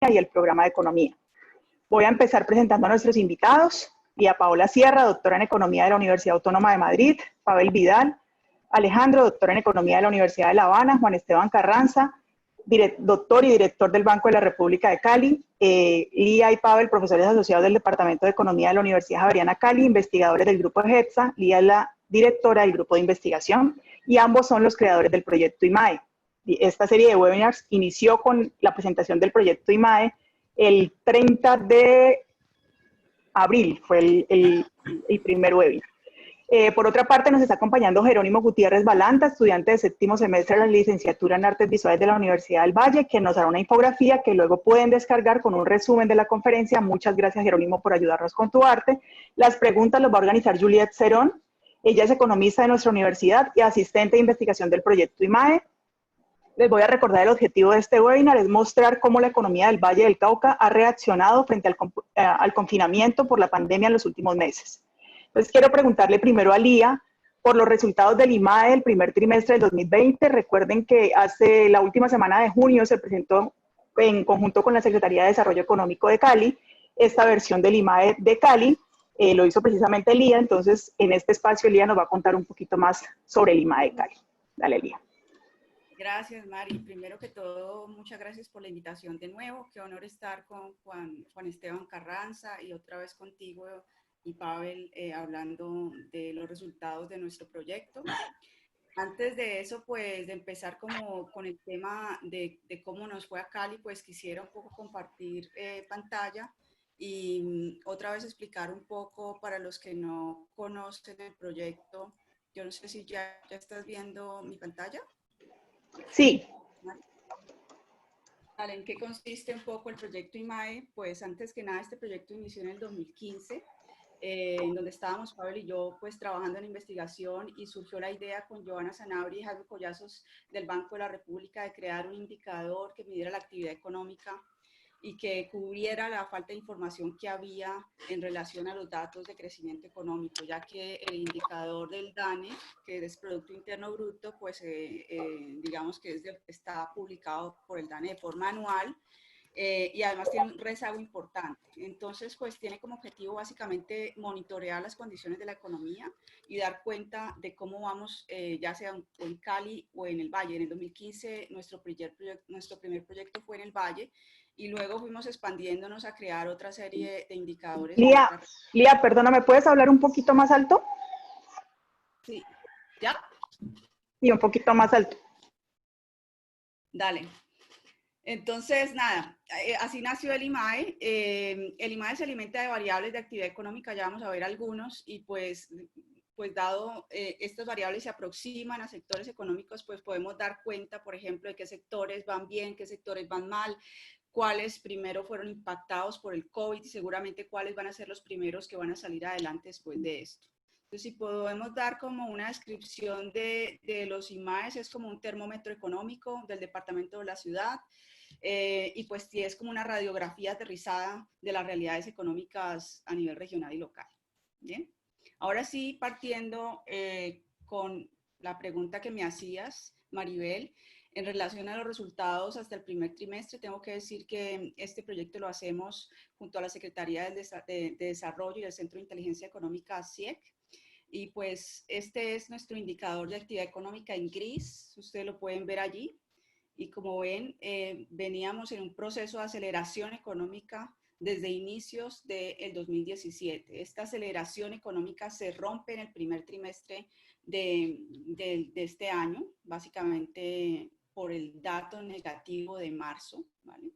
y el programa de economía. Voy a empezar presentando a nuestros invitados. Lía Paola Sierra, doctora en Economía de la Universidad Autónoma de Madrid; Pavel Vidal; Alejandro, doctor en Economía de la Universidad de La Habana; Juan Esteban Carranza, doctor y director del Banco de la República de Cali; Lía y Pavel, profesores asociados del Departamento de Economía de la Universidad Javeriana Cali, investigadores del Grupo GEPSA. Lía es la directora del Grupo de Investigación y ambos son los creadores del proyecto IMAE. Esta serie de webinars inició con la presentación del proyecto IMAE el 30 de abril, fue el primer webinar. Por otra parte, nos está acompañando Jerónimo Gutiérrez Balanta, estudiante de séptimo semestre de la licenciatura en Artes Visuales de la Universidad del Valle, que nos hará una infografía que luego pueden descargar con un resumen de la conferencia. Muchas gracias, Jerónimo, por ayudarnos con tu arte. Las preguntas las va a organizar Juliette Cerón. Ella es economista de nuestra universidad y asistente de investigación del proyecto IMAE. Les voy a recordar el objetivo de este webinar, es mostrar cómo la economía del Valle del Cauca ha reaccionado frente al confinamiento por la pandemia en los últimos meses. Entonces quiero preguntarle primero a Lía por los resultados del IMAE del primer trimestre del 2020. Recuerden que hace la última semana de junio se presentó en conjunto con la Secretaría de Desarrollo Económico de Cali esta versión del IMAE de Cali. Lo hizo precisamente Lía, entonces en este espacio Lía nos va a contar un poquito más sobre el IMAE de Cali. Dale, Lía. Gracias, Mari. Primero que todo, muchas gracias por la invitación de nuevo. Qué honor estar con Juan Esteban Carranza y otra vez contigo y Pavel hablando de los resultados de nuestro proyecto. Antes de eso, pues de empezar con el tema de cómo nos fue a Cali, pues quisiera un poco compartir pantalla y otra vez explicar un poco para los que no conocen el proyecto. Yo no sé si ya estás viendo mi pantalla. Sí. Vale, ¿en qué consiste un poco el proyecto IMAE? Pues antes que nada, este proyecto inició en el 2015, en donde estábamos Pavel y yo pues trabajando en investigación, y surgió la idea con Joana Sanabria y Jaime Collazos del Banco de la República de crear un indicador que midiera la actividad económica y que cubriera la falta de información que había en relación a los datos de crecimiento económico, ya que el indicador del DANE, que es Producto Interno Bruto, pues digamos que está publicado por el DANE de forma anual, y además tiene un rezago importante. Entonces, pues tiene como objetivo básicamente monitorear las condiciones de la economía y dar cuenta de cómo vamos, ya sea en Cali o en el Valle. En el 2015 nuestro primer proyecto fue en el Valle, y luego fuimos expandiéndonos a crear otra serie de indicadores. Lía, perdóname, ¿puedes hablar un poquito más alto? Sí, ¿ya? Sí, un poquito más alto. Dale. Entonces, nada, así nació el IMAE. El IMAE se alimenta de variables de actividad económica, ya vamos a ver algunos, y pues dado estas variables se aproximan a sectores económicos, pues podemos dar cuenta, por ejemplo, de qué sectores van bien, qué sectores van mal, cuáles primero fueron impactados por el COVID y seguramente cuáles van a ser los primeros que van a salir adelante después de esto. Entonces, si podemos dar como una descripción de los IMAES, es como un termómetro económico del departamento de la ciudad, y pues sí es como una radiografía aterrizada de las realidades económicas a nivel regional y local. Bien, ahora sí, partiendo con la pregunta que me hacías, Maribel, en relación a los resultados hasta el primer trimestre, tengo que decir que este proyecto lo hacemos junto a la Secretaría de Desarrollo y el Centro de Inteligencia Económica, CIEC, y pues este es nuestro indicador de actividad económica en gris, ustedes lo pueden ver allí. Y como ven, veníamos en un proceso de aceleración económica desde inicios del 2017. Esta aceleración económica se rompe en el primer trimestre de este año, básicamente por el dato negativo de marzo, ¿vale?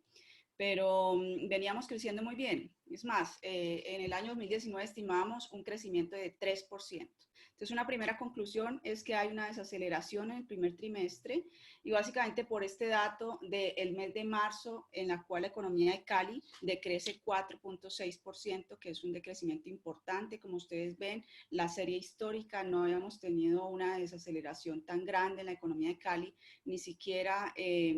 Pero veníamos creciendo muy bien. Es más, en el año 2019 estimábamos un crecimiento de 3%. Entonces, una primera conclusión es que hay una desaceleración en el primer trimestre, y básicamente por este dato del mes de marzo, en la cual la economía de Cali decrece 4.6%, que es un decrecimiento importante. Como ustedes ven, la serie histórica no habíamos tenido una desaceleración tan grande en la economía de Cali, ni siquiera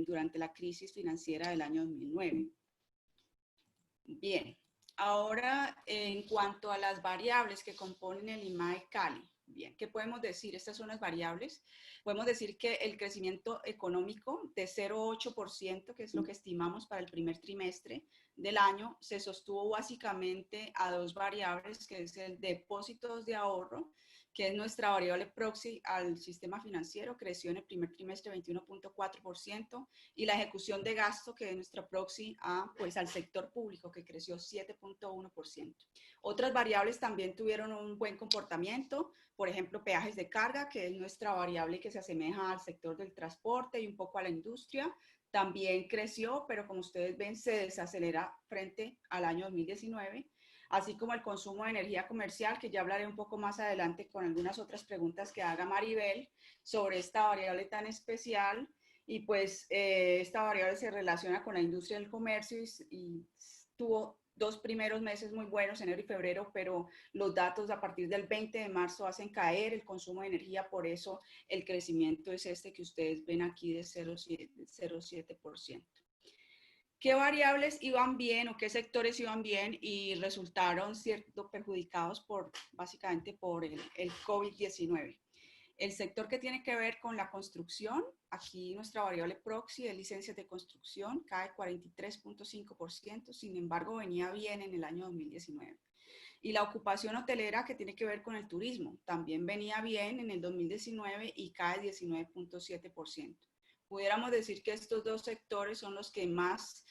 durante la crisis financiera del año 2009. Bien, ahora en cuanto a las variables que componen el IMAE Cali, Bien, ¿qué podemos decir? Estas son las variables. Podemos decir que el crecimiento económico de 0,8%, que es lo que estimamos para el primer trimestre del año, se sostuvo básicamente a dos variables, que es el depósitos de ahorro, que es nuestra variable proxy al sistema financiero, creció en el primer trimestre 21,4%, y la ejecución de gasto, que es nuestra proxy pues, al sector público, que creció 7,1%. Otras variables también tuvieron un buen comportamiento, por ejemplo, peajes de carga, que es nuestra variable que se asemeja al sector del transporte y un poco a la industria. También creció, pero como ustedes ven, se desacelera frente al año 2019, así como el consumo de energía comercial, que ya hablaré un poco más adelante con algunas otras preguntas que haga Maribel sobre esta variable tan especial. Y pues esta variable se relaciona con la industria del comercio y tuvo dos primeros meses muy buenos, enero y febrero, pero los datos a partir del 20 de marzo hacen caer el consumo de energía, por eso el crecimiento es este que ustedes ven aquí de 0,7%. ¿Qué variables iban bien o qué sectores iban bien y resultaron cierto perjudicados básicamente por el COVID-19? El sector que tiene que ver con la construcción, aquí nuestra variable proxy de licencias de construcción cae 43,5%, sin embargo venía bien en el año 2019. Y la ocupación hotelera, que tiene que ver con el turismo, también venía bien en el 2019 y cae 19,7%. Pudiéramos decir que estos dos sectores son los que más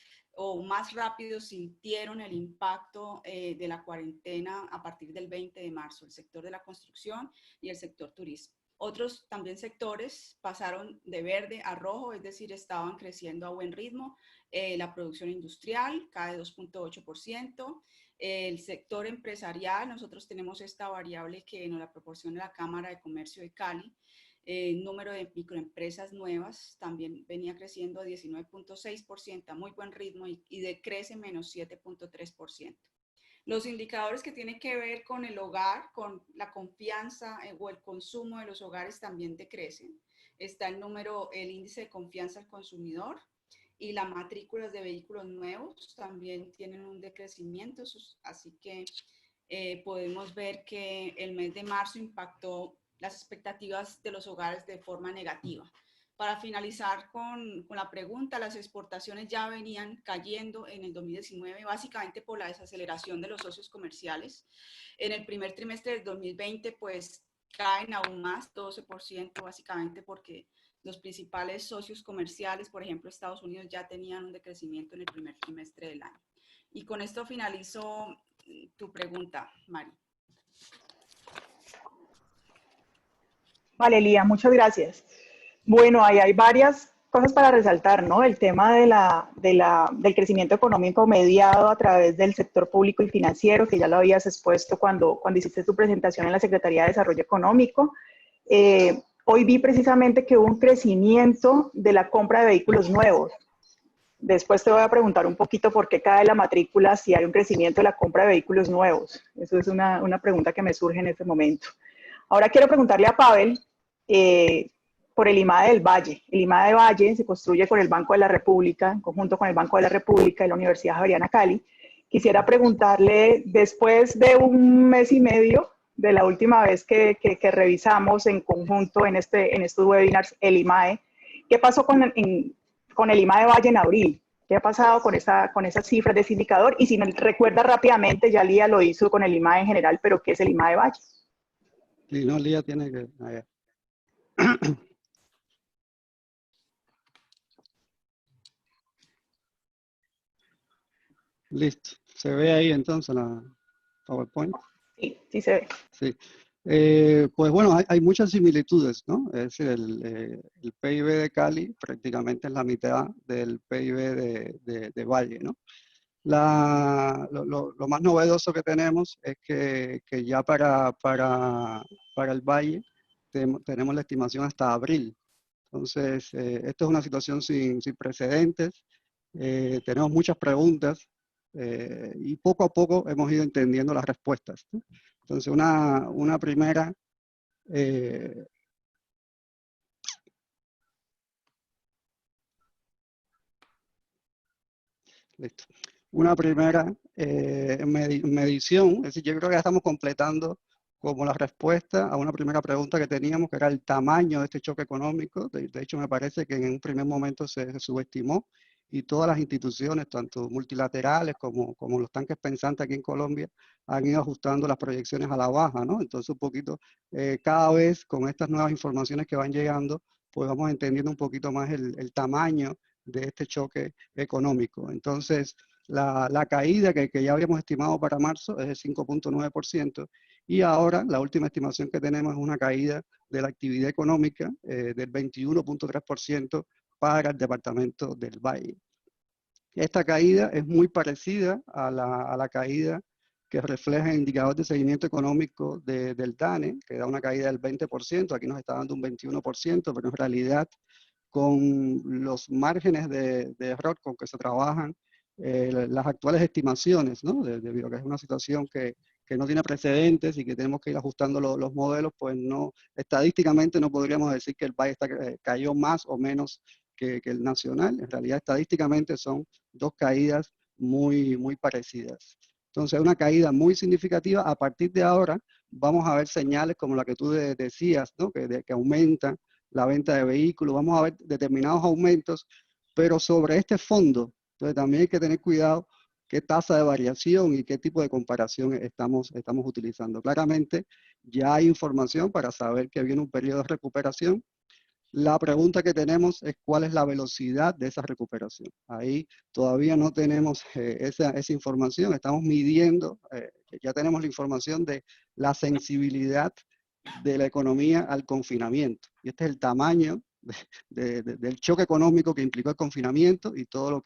rápido sintieron el impacto de la cuarentena a partir del 20 de marzo, el sector de la construcción y el sector turismo. Otros también sectores pasaron de verde a rojo, es decir, estaban creciendo a buen ritmo. La producción industrial cae 2,8%. El sector empresarial, nosotros tenemos esta variable que nos la proporciona la Cámara de Comercio de Cali. El número de microempresas nuevas también venía creciendo a 19,6%, a muy buen ritmo, y decrece menos 7,3%. Los indicadores que tienen que ver con el hogar, con la confianza o el consumo de los hogares también decrecen. Está el índice de confianza al consumidor y las matrículas de vehículos nuevos también tienen un decrecimiento, así que podemos ver que el mes de marzo impactó las expectativas de los hogares de forma negativa. Para finalizar con la pregunta, las exportaciones ya venían cayendo en el 2019, básicamente por la desaceleración de los socios comerciales. En el primer trimestre del 2020, pues caen aún más, 12%, básicamente porque los principales socios comerciales, por ejemplo, Estados Unidos, ya tenían un decrecimiento en el primer trimestre del año. Y con esto finalizo tu pregunta, Mari. Vale, Lía, muchas gracias. Bueno, ahí hay varias cosas para resaltar, ¿no? El tema del crecimiento económico mediado a través del sector público y financiero, que ya lo habías expuesto cuando hiciste tu presentación en la Secretaría de Desarrollo Económico. Hoy vi precisamente que hubo un crecimiento de la compra de vehículos nuevos. Después te voy a preguntar un poquito por qué cae la matrícula si hay un crecimiento de la compra de vehículos nuevos. Eso es una pregunta que me surge en este momento. Ahora quiero preguntarle a Pavel por el IMAE del Valle. El IMAE del Valle se construye con el Banco de la República, en conjunto con el Banco de la República y la Universidad Javeriana Cali. Quisiera preguntarle, después de un mes y medio de la última vez que revisamos en conjunto en estos webinars el IMAE, ¿qué pasó con el IMAE Valle en abril? ¿Qué ha pasado con esas cifras de ese indicador? Y si no recuerda rápidamente, ya Lía lo hizo con el IMAE en general, pero ¿qué es el IMAE Valle? Sí, no, Lía tiene que... Allá. Listo. ¿Se ve ahí entonces la PowerPoint? Sí, sí se ve. Sí. Pues bueno, hay muchas similitudes, ¿no? Es decir, el PIB de Cali prácticamente es la mitad del PIB de Valle, ¿no? Lo más novedoso que tenemos es que ya para el Valle tenemos la estimación hasta abril. Entonces, esto es una situación sin precedentes. Tenemos muchas preguntas y poco a poco hemos ido entendiendo las respuestas, ¿no? Entonces, una primera... listo. Una primera medición, es decir, yo creo que ya estamos completando como la respuesta a una primera pregunta que teníamos, que era el tamaño de este choque económico. De hecho, me parece que en un primer momento se subestimó y todas las instituciones, tanto multilaterales como los tanques pensantes aquí en Colombia, han ido ajustando las proyecciones a la baja, ¿no? Entonces, un poquito, cada vez con estas nuevas informaciones que van llegando, pues vamos entendiendo un poquito más el tamaño de este choque económico. Entonces, la caída que ya habíamos estimado para marzo es de 5.9%, y ahora la última estimación que tenemos es una caída de la actividad económica del 21.3% para el departamento del Valle. Esta caída es muy parecida a la caída que refleja el indicador de seguimiento económico del DANE, que da una caída del 20%, aquí nos está dando un 21%, pero en realidad con los márgenes de error con que se trabajan las actuales estimaciones, ¿no? Debido a que es una situación que no tiene precedentes y que tenemos que ir ajustando los modelos, pues no, estadísticamente no podríamos decir que el país cayó más o menos que el nacional. En realidad, estadísticamente son dos caídas muy parecidas. Entonces, una caída muy significativa. A partir de ahora, vamos a ver señales como la que tú decías, ¿no? Que aumentan la venta de vehículos, vamos a ver determinados aumentos, pero sobre este fondo, entonces también hay que tener cuidado qué tasa de variación y qué tipo de comparación estamos utilizando. Claramente ya hay información para saber que viene un periodo de recuperación. La pregunta que tenemos es cuál es la velocidad de esa recuperación. Ahí todavía no tenemos esa información, estamos midiendo, ya tenemos la información de la sensibilidad de la economía al confinamiento. Y este es el tamaño del choque económico que implicó el confinamiento y todo lo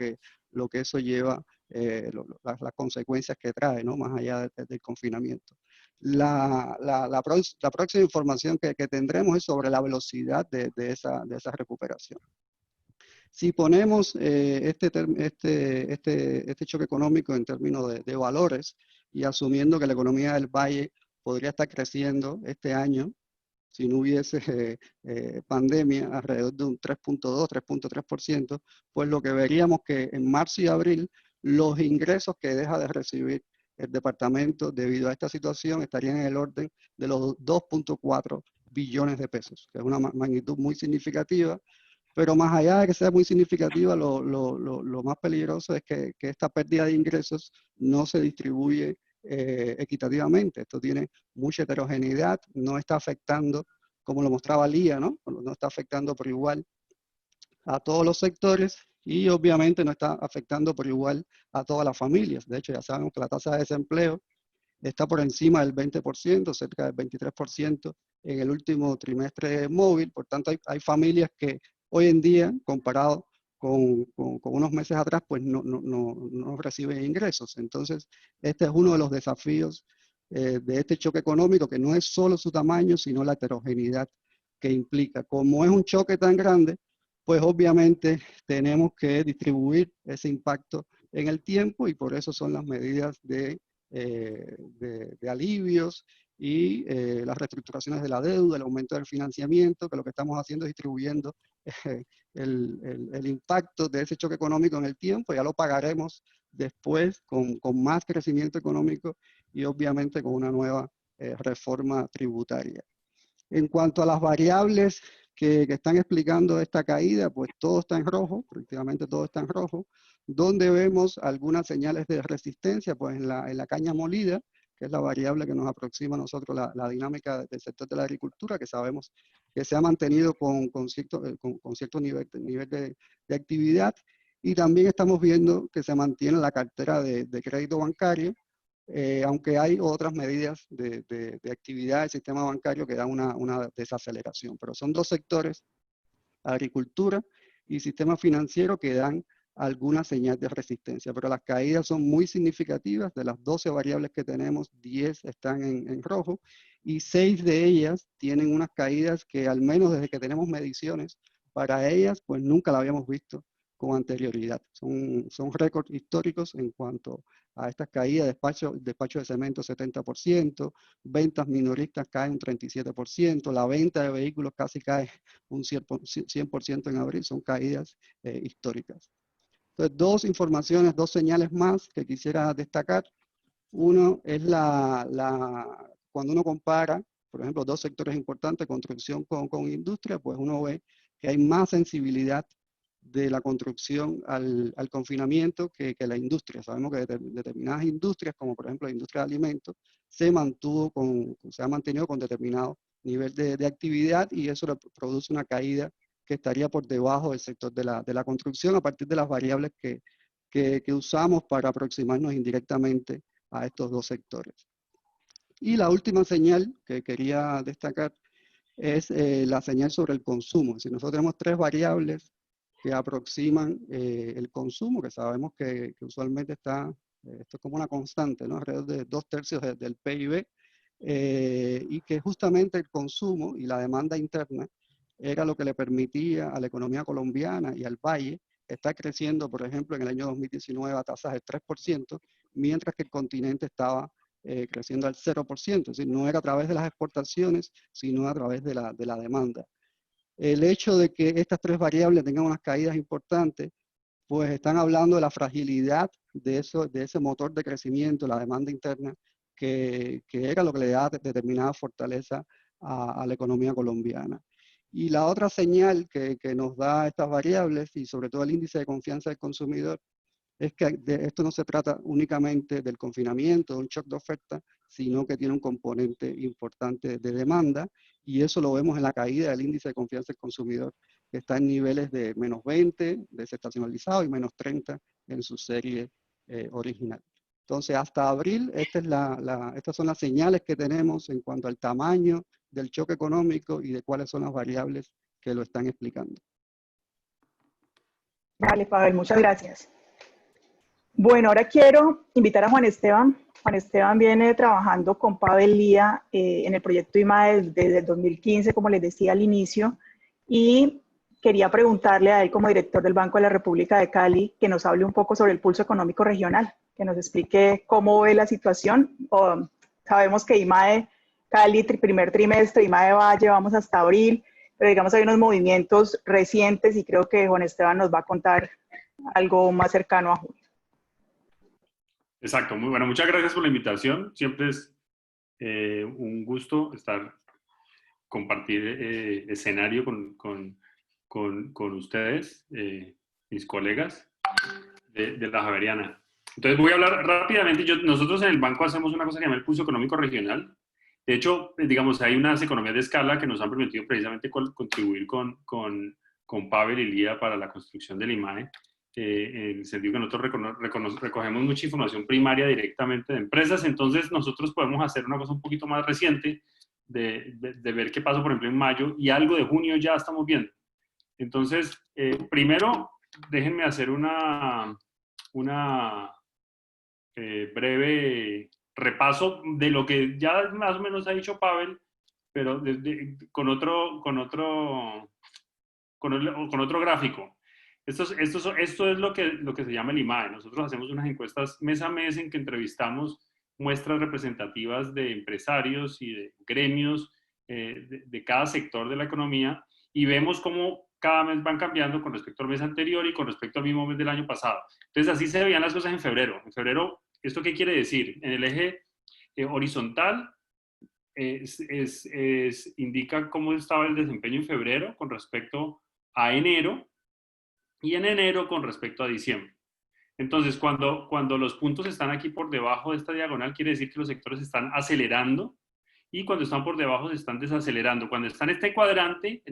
que eso lleva, las consecuencias que trae, ¿no? Más allá del confinamiento. La próxima información que tendremos es sobre la velocidad de esa recuperación. Si ponemos este choque económico en términos de valores y asumiendo que la economía del Valle podría estar creciendo este año, si no hubiese pandemia, alrededor de un 3.2, 3.3%, pues lo que veríamos que en marzo y abril los ingresos que deja de recibir el departamento debido a esta situación estarían en el orden de los 2.4 billones de pesos, que es una magnitud muy significativa. Pero más allá de que sea muy significativa, lo más peligroso es que esta pérdida de ingresos no se distribuye equitativamente. Esto tiene mucha heterogeneidad, no está afectando, como lo mostraba Lía, ¿no? No está afectando por igual a todos los sectores y obviamente no está afectando por igual a todas las familias. De hecho, ya sabemos que la tasa de desempleo está por encima del 20%, cerca del 23% en el último trimestre móvil. Por tanto, hay familias que hoy en día, comparado con unos meses atrás, pues no reciben ingresos. Entonces, este es uno de los desafíos de este choque económico, que no es solo su tamaño, sino la heterogeneidad que implica. Como es un choque tan grande, pues obviamente tenemos que distribuir ese impacto en el tiempo y por eso son las medidas de alivios y las reestructuraciones de la deuda, el aumento del financiamiento, que lo que estamos haciendo es distribuyendo el impacto de ese choque económico en el tiempo. Ya lo pagaremos después con más crecimiento económico y obviamente con una nueva reforma tributaria. En cuanto a las variables que están explicando esta caída, pues todo está en rojo, prácticamente todo está en rojo. Donde vemos algunas señales de resistencia, pues en la caña molida, que es la variable que nos aproxima a nosotros la dinámica del sector de la agricultura, que sabemos que se ha mantenido con cierto nivel de actividad. Y también estamos viendo que se mantiene la cartera de crédito bancario, aunque hay otras medidas de actividad del sistema bancario que dan una desaceleración. Pero son dos sectores, agricultura y sistema financiero, que dan alguna señal de resistencia. Pero las caídas son muy significativas. De las 12 variables que tenemos, 10 están en rojo y 6 de ellas tienen unas caídas que, al menos desde que tenemos mediciones para ellas, pues nunca la habíamos visto con anterioridad. Son récords históricos en cuanto a estas caídas. Despacho de cemento 70%, ventas minoristas caen un 37%, la venta de vehículos casi cae un 100% en abril. Son caídas históricas. Entonces, dos informaciones, dos señales más que quisiera destacar. Uno es cuando uno compara, por ejemplo, dos sectores importantes, construcción con industria, pues uno ve que hay más sensibilidad de la construcción al confinamiento que la industria. Sabemos que determinadas industrias, como por ejemplo la industria de alimentos, se ha mantenido con determinado nivel de actividad, y eso le produce una caída que estaría por debajo del sector de la construcción, a partir de las variables que usamos para aproximarnos indirectamente a estos dos sectores. Y la última señal que quería destacar es la señal sobre el consumo. Si nosotros tenemos tres variables que aproximan el consumo, que sabemos que usualmente esto es como una constante, ¿no? Alrededor de 2/3 del PIB, y que justamente el consumo y la demanda interna era lo que le permitía a la economía colombiana y al Valle estar creciendo, por ejemplo, en el año 2019 a tasas del 3%, mientras que el continente estaba creciendo al 0%, es decir, no era a través de las exportaciones, sino a través de la demanda. El hecho de que estas tres variables tengan unas caídas importantes, pues están hablando de la fragilidad de ese motor de crecimiento, la demanda interna, que era lo que le da determinada fortaleza a la economía colombiana. Y la otra señal que nos da estas variables, y sobre todo el índice de confianza del consumidor, es que esto no se trata únicamente del confinamiento, de un shock de oferta, sino que tiene un componente importante de demanda, y eso lo vemos en la caída del índice de confianza del consumidor, que está en niveles de -20 desestacionalizado y -30 en su serie original. Entonces, hasta abril, estas son las señales que tenemos en cuanto al tamaño del choque económico y de cuáles son las variables que lo están explicando. Vale, Pavel, muchas gracias. Bueno, ahora quiero invitar a Juan Esteban. Juan Esteban viene trabajando con Pavel Lía en el proyecto IMAE desde el 2015, como les decía al inicio, y quería preguntarle a él, como director del Banco de la República de Cali, que nos hable un poco sobre el pulso económico regional, que nos explique cómo ve la situación. Sabemos que IMAE Cali, primer trimestre, IMAE Valle, vamos hasta abril, pero digamos hay unos movimientos recientes y creo que Juan Esteban nos va a contar algo más cercano a junio. Exacto, muy bueno. Muchas gracias por la invitación. Siempre es un gusto compartir escenario con ustedes, mis colegas de la Javeriana. Entonces voy a hablar rápidamente. Nosotros en el banco hacemos una cosa que se llama el pulso económico regional. De hecho, digamos, hay unas economías de escala que nos han permitido precisamente contribuir con Pavel y Lía para la construcción del IMAE. En el sentido que nosotros recogemos mucha información primaria directamente de empresas, entonces nosotros podemos hacer una cosa un poquito más reciente de ver qué pasó, por ejemplo, en mayo, y algo de junio ya estamos viendo. Entonces, primero, déjenme hacer una breve repaso de lo que ya más o menos ha dicho Pavel, pero con otro gráfico. Esto es lo que se llama el IMAE. Nosotros hacemos unas encuestas mes a mes en que entrevistamos muestras representativas de empresarios y de gremios de cada sector de la economía, y vemos cómo cada mes van cambiando con respecto al mes anterior y con respecto al mismo mes del año pasado. Entonces, así se veían las cosas en febrero. En febrero, ¿esto qué quiere decir? En el eje horizontal indica cómo estaba el desempeño en febrero con respecto a enero, y en enero con respecto a diciembre. Entonces, cuando los puntos están aquí por debajo de esta diagonal, quiere decir que los sectores están acelerando, y cuando están por debajo se están desacelerando. Cuando está en este cuadrante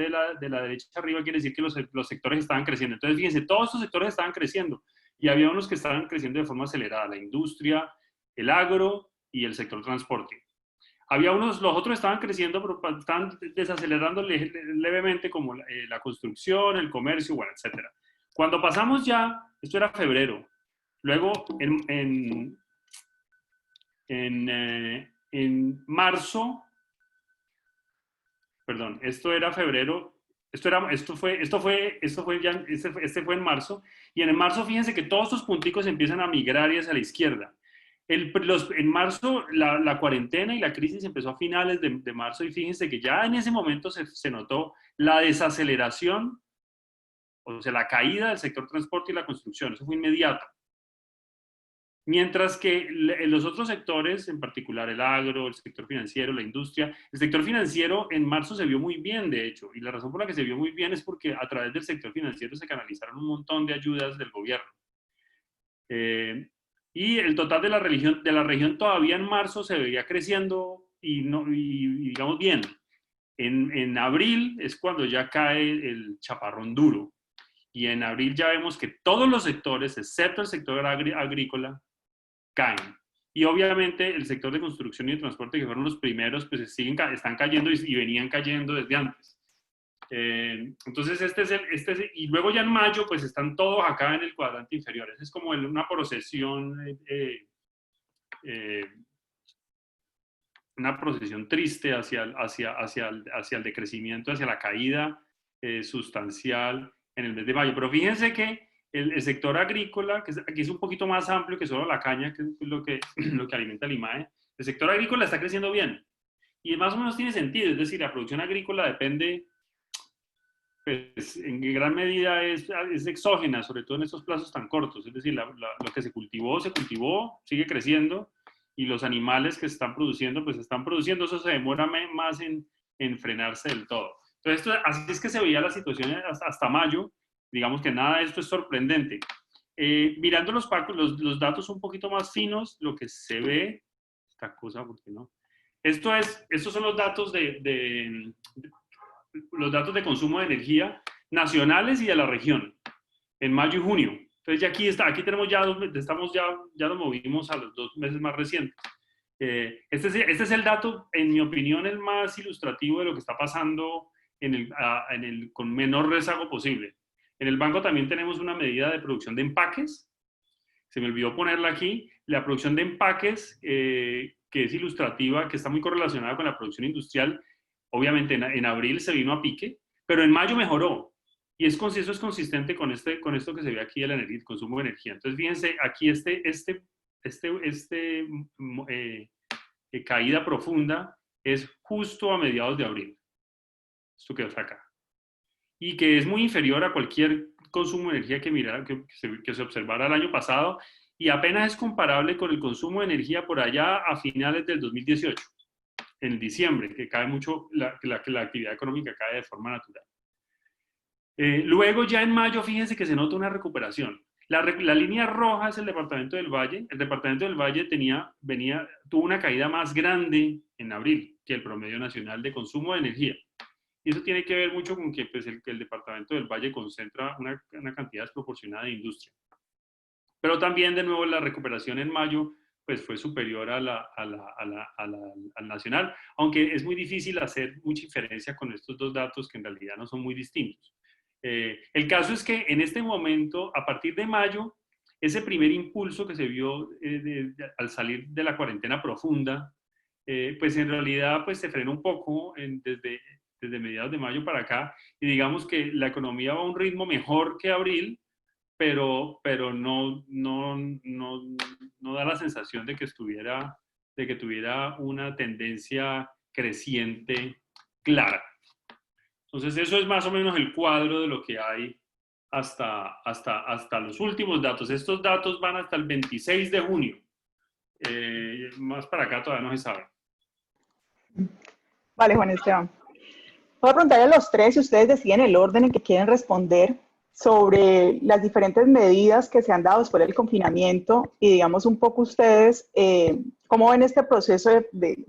de la derecha arriba, quiere decir que los sectores estaban creciendo. Entonces, fíjense, todos estos sectores estaban creciendo, y había unos que estaban creciendo de forma acelerada: la industria, el agro y el sector transporte. Los otros estaban creciendo, pero estaban desacelerando levemente, como la construcción, el comercio, bueno, etc. Cuando pasamos ya, esto era febrero, luego en marzo, perdón, esto era febrero, este fue en marzo, y en marzo fíjense que todos estos punticos empiezan a migrar hacia la izquierda. En marzo la cuarentena y la crisis empezó a finales de marzo, y fíjense que ya en ese momento se notó la desaceleración, o sea, la caída del sector transporte y la construcción. Eso fue inmediato. Mientras que en los otros sectores, en particular el agro, el sector financiero, la industria, el sector financiero en marzo se vio muy bien, de hecho, y la razón por la que se vio muy bien es porque a través del sector financiero se canalizaron un montón de ayudas del gobierno. Y el total de la región todavía en marzo se veía creciendo y digamos bien. En abril es cuando ya cae el chaparrón duro. Y en abril ya vemos que todos los sectores, excepto el sector agrícola, caen. Y obviamente el sector de construcción y de transporte, que fueron los primeros, pues están cayendo y venían cayendo desde antes. Entonces y luego ya en mayo, pues están todos acá en el cuadrante inferior. Es como una procesión, triste hacia el decrecimiento, hacia la caída sustancial en el mes de mayo. Pero fíjense que el sector agrícola, que aquí es un poquito más amplio que solo la caña, que es lo que alimenta el IMAE, el sector agrícola está creciendo bien. Y más o menos tiene sentido, es decir, la producción agrícola depende, pues en gran medida es exógena, sobre todo en estos plazos tan cortos. Es decir, lo que se cultivó, sigue creciendo, y los animales que están produciendo, pues están produciendo. Eso se demora más en frenarse del todo. Entonces, así es que se veía la situación hasta mayo. Digamos que nada de esto es sorprendente. Mirando los datos un poquito más finos, lo que se ve, esta cosa, ¿por qué no? Estos son los datos los datos de consumo de energía nacionales y de la región en mayo y junio. Entonces ya aquí tenemos ya nos movimos a los 2 meses más recientes. Este es el dato, en mi opinión, el más ilustrativo de lo que está pasando con menor rezago posible. En el banco también tenemos una medida de producción de empaques. Se me olvidó ponerla aquí. La producción de empaques, que es ilustrativa, que está muy correlacionada con la producción industrial. Obviamente en abril se vino a pique, pero en mayo mejoró. Y eso es consistente con esto que se ve aquí el consumo de energía. Entonces, fíjense, aquí caída profunda es justo a mediados de abril. Esto que está acá. Y que es muy inferior a cualquier consumo de energía que se observara el año pasado, y apenas es comparable con el consumo de energía por allá a finales del 2018, en diciembre, que cae mucho, la actividad económica cae de forma natural. Luego ya en mayo, fíjense que se nota una recuperación. La línea roja es el departamento del Valle. El departamento del Valle tuvo una caída más grande en abril que el promedio nacional de consumo de energía. Y eso tiene que ver mucho con que pues, el departamento del Valle concentra una cantidad desproporcionada de industria. Pero también, de nuevo, la recuperación en mayo pues, fue superior al nacional, aunque es muy difícil hacer mucha diferencia con estos dos datos que en realidad no son muy distintos. El caso es que en este momento, a partir de mayo, ese primer impulso que se vio al salir de la cuarentena profunda, pues en realidad pues, se frenó un poco desde mediados de mayo para acá, y digamos que la economía va a un ritmo mejor que abril, pero no da la sensación de que tuviera una tendencia creciente clara. Entonces eso es más o menos el cuadro de lo que hay hasta los últimos datos. Estos datos van hasta el 26 de junio. Más para acá todavía no se sabe. Vale, Juan Esteban. Voy a preguntarle a los tres si ustedes deciden el orden en que quieren responder sobre las diferentes medidas que se han dado después del confinamiento, y digamos un poco ustedes cómo ven este proceso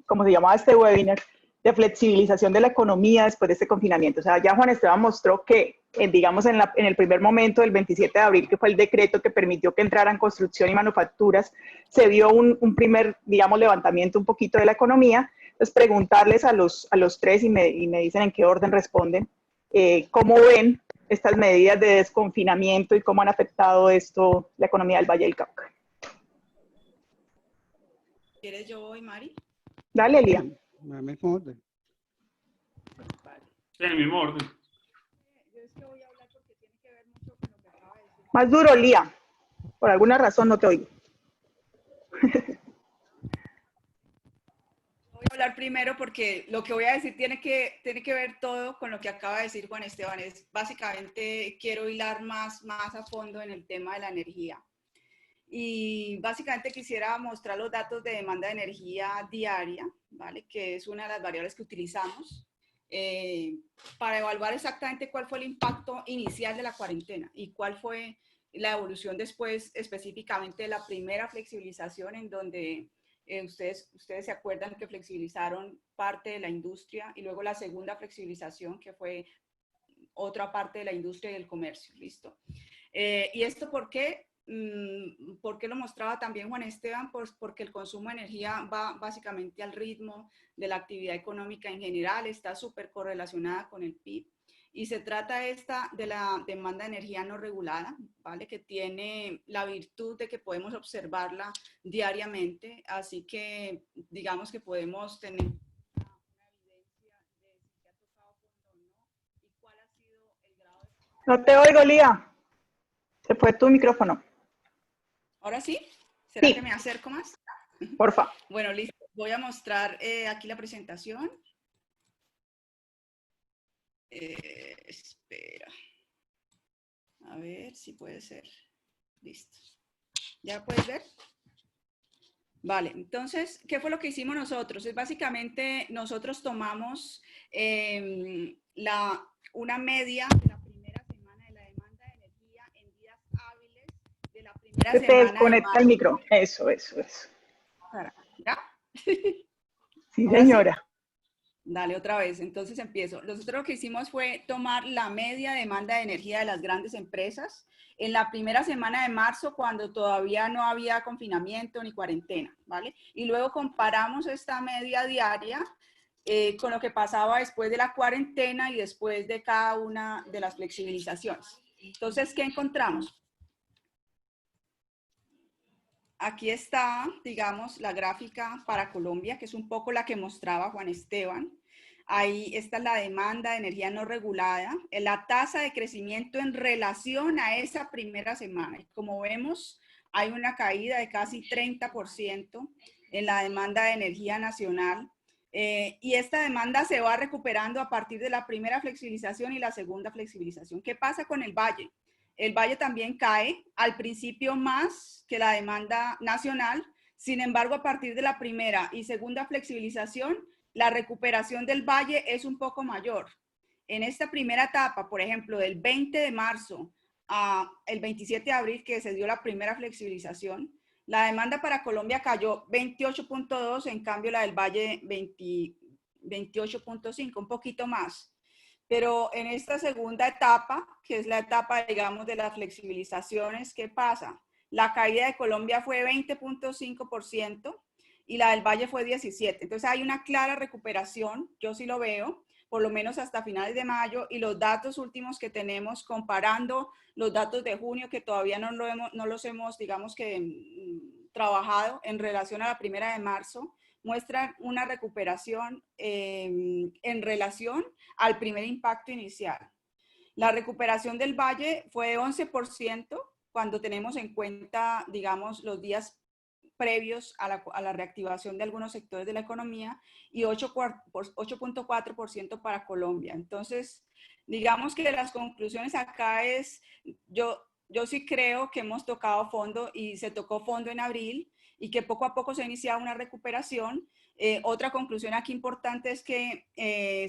como se llamaba este webinar, de flexibilización de la economía después de este confinamiento. O sea, ya Juan Esteban mostró que, digamos, en el primer momento, el 27 de abril, que fue el decreto que permitió que entraran construcción y manufacturas, se vio un primer, digamos, levantamiento un poquito de la economía. Entonces, preguntarles a los tres, y me dicen en qué orden responden, cómo ven estas medidas de desconfinamiento y cómo han afectado esto la economía del Valle del Cauca. ¿Quieres yo voy, Mari? Dale, Elía. En el mismo orden. En el mismo orden. Yo es que voy a hablar porque tiene que ver mucho con lo que acaba de decir. Más duro, Lía. Por alguna razón no te oigo. Voy a hablar primero porque lo que voy a decir tiene que ver todo con lo que acaba de decir Juan Esteban. Básicamente quiero hilar más a fondo en el tema de la energía. Y básicamente quisiera mostrar los datos de demanda de energía diaria, ¿vale? Que es una de las variables que utilizamos para evaluar exactamente cuál fue el impacto inicial de la cuarentena y cuál fue la evolución después, específicamente de la primera flexibilización, en donde ustedes se acuerdan que flexibilizaron parte de la industria, y luego la segunda flexibilización, que fue otra parte de la industria y el comercio. ¿Listo? ¿Y esto por qué? ¿Por qué lo mostraba también Juan Esteban? Pues porque el consumo de energía va básicamente al ritmo de la actividad económica en general, está súper correlacionada con el PIB. Y se trata de la demanda de energía no regulada, ¿vale? Que tiene la virtud de que podemos observarla diariamente, así que digamos que podemos tener una evidencia de si se ha tocado fondo o no, y cuál ha sido el grado de... No te oigo, Lía. Se fue tu micrófono. ¿Ahora sí? ¿Será Sí. que me acerco más? Porfa. Bueno, listo. Voy a mostrar aquí la presentación. Espera. A ver si puede ser. Listo. ¿Ya puedes ver? Vale, entonces, ¿qué fue lo que hicimos nosotros? Es básicamente, nosotros tomamos una media de la primera semana de la demanda de energía en días hábiles de la primera Se te semana de desconecta el micro. Eso. ¿Ya? Sí, ¿Ahora sí? señora. Dale otra vez, entonces empiezo. Nosotros lo que hicimos fue tomar la media demanda de energía de las grandes empresas en la primera semana de marzo, cuando todavía no había confinamiento ni cuarentena, ¿vale? Y luego comparamos esta media diaria con lo que pasaba después de la cuarentena y después de cada una de las flexibilizaciones. Entonces, ¿qué encontramos? Aquí está, digamos, la gráfica para Colombia, que es un poco la que mostraba Juan Esteban. Ahí está la demanda de energía no regulada, la tasa de crecimiento en relación a esa primera semana. Y como vemos, hay una caída de casi 30% en la demanda de energía nacional. Y esta demanda se va recuperando a partir de la primera flexibilización y la segunda flexibilización. ¿Qué pasa con el Valle? El Valle también cae, al principio más que la demanda nacional. Sin embargo, a partir de la primera y segunda flexibilización, la recuperación del Valle es un poco mayor. En esta primera etapa, por ejemplo, del 20 de marzo al 27 de abril, que se dio la primera flexibilización, la demanda para Colombia cayó 28.2, en cambio la del Valle 28.5, un poquito más. Pero en esta segunda etapa, que es la etapa, digamos, de las flexibilizaciones, ¿qué pasa? La caída de Colombia fue 20.5% y la del Valle fue 17%. Entonces hay una clara recuperación, yo sí lo veo, por lo menos hasta finales de mayo, y los datos últimos que tenemos, comparando los datos de junio, que todavía no los hemos, digamos que, trabajado en relación a la primera de marzo, muestran una recuperación en relación al primer impacto inicial. La recuperación del Valle fue de 11% cuando tenemos en cuenta, digamos, los días previos a la reactivación de algunos sectores de la economía, y 8.4% para Colombia. Entonces, digamos que las conclusiones acá es, yo sí creo que hemos tocado fondo, y se tocó fondo en abril, y que poco a poco se ha iniciado una recuperación. Otra conclusión aquí importante es que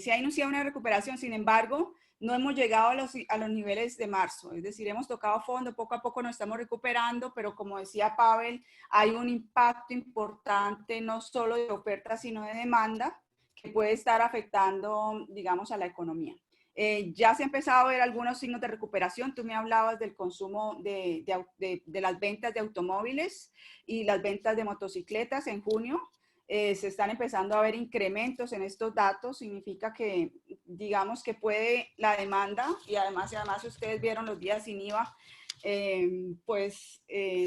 se ha iniciado una recuperación, sin embargo, no hemos llegado a los niveles de marzo, es decir, hemos tocado fondo, poco a poco nos estamos recuperando, pero como decía Pavel, hay un impacto importante no solo de oferta, sino de demanda, que puede estar afectando, digamos, a la economía. Ya se ha empezado a ver algunos signos de recuperación. Tú me hablabas del consumo de las ventas de automóviles y las ventas de motocicletas en junio. Se están empezando a ver incrementos en estos datos. Significa que, digamos, que puede la demanda, y además ustedes vieron los días sin IVA,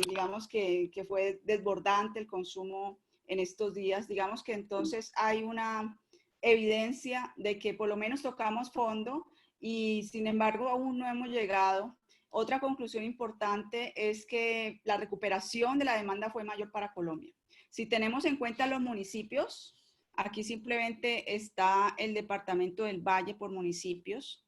digamos que fue desbordante el consumo en estos días. Digamos que entonces hay una evidencia de que por lo menos tocamos fondo, y sin embargo aún no hemos llegado. Otra conclusión importante es que la recuperación de la demanda fue mayor para Colombia. Si tenemos en cuenta los municipios, aquí simplemente está el departamento del Valle por municipios.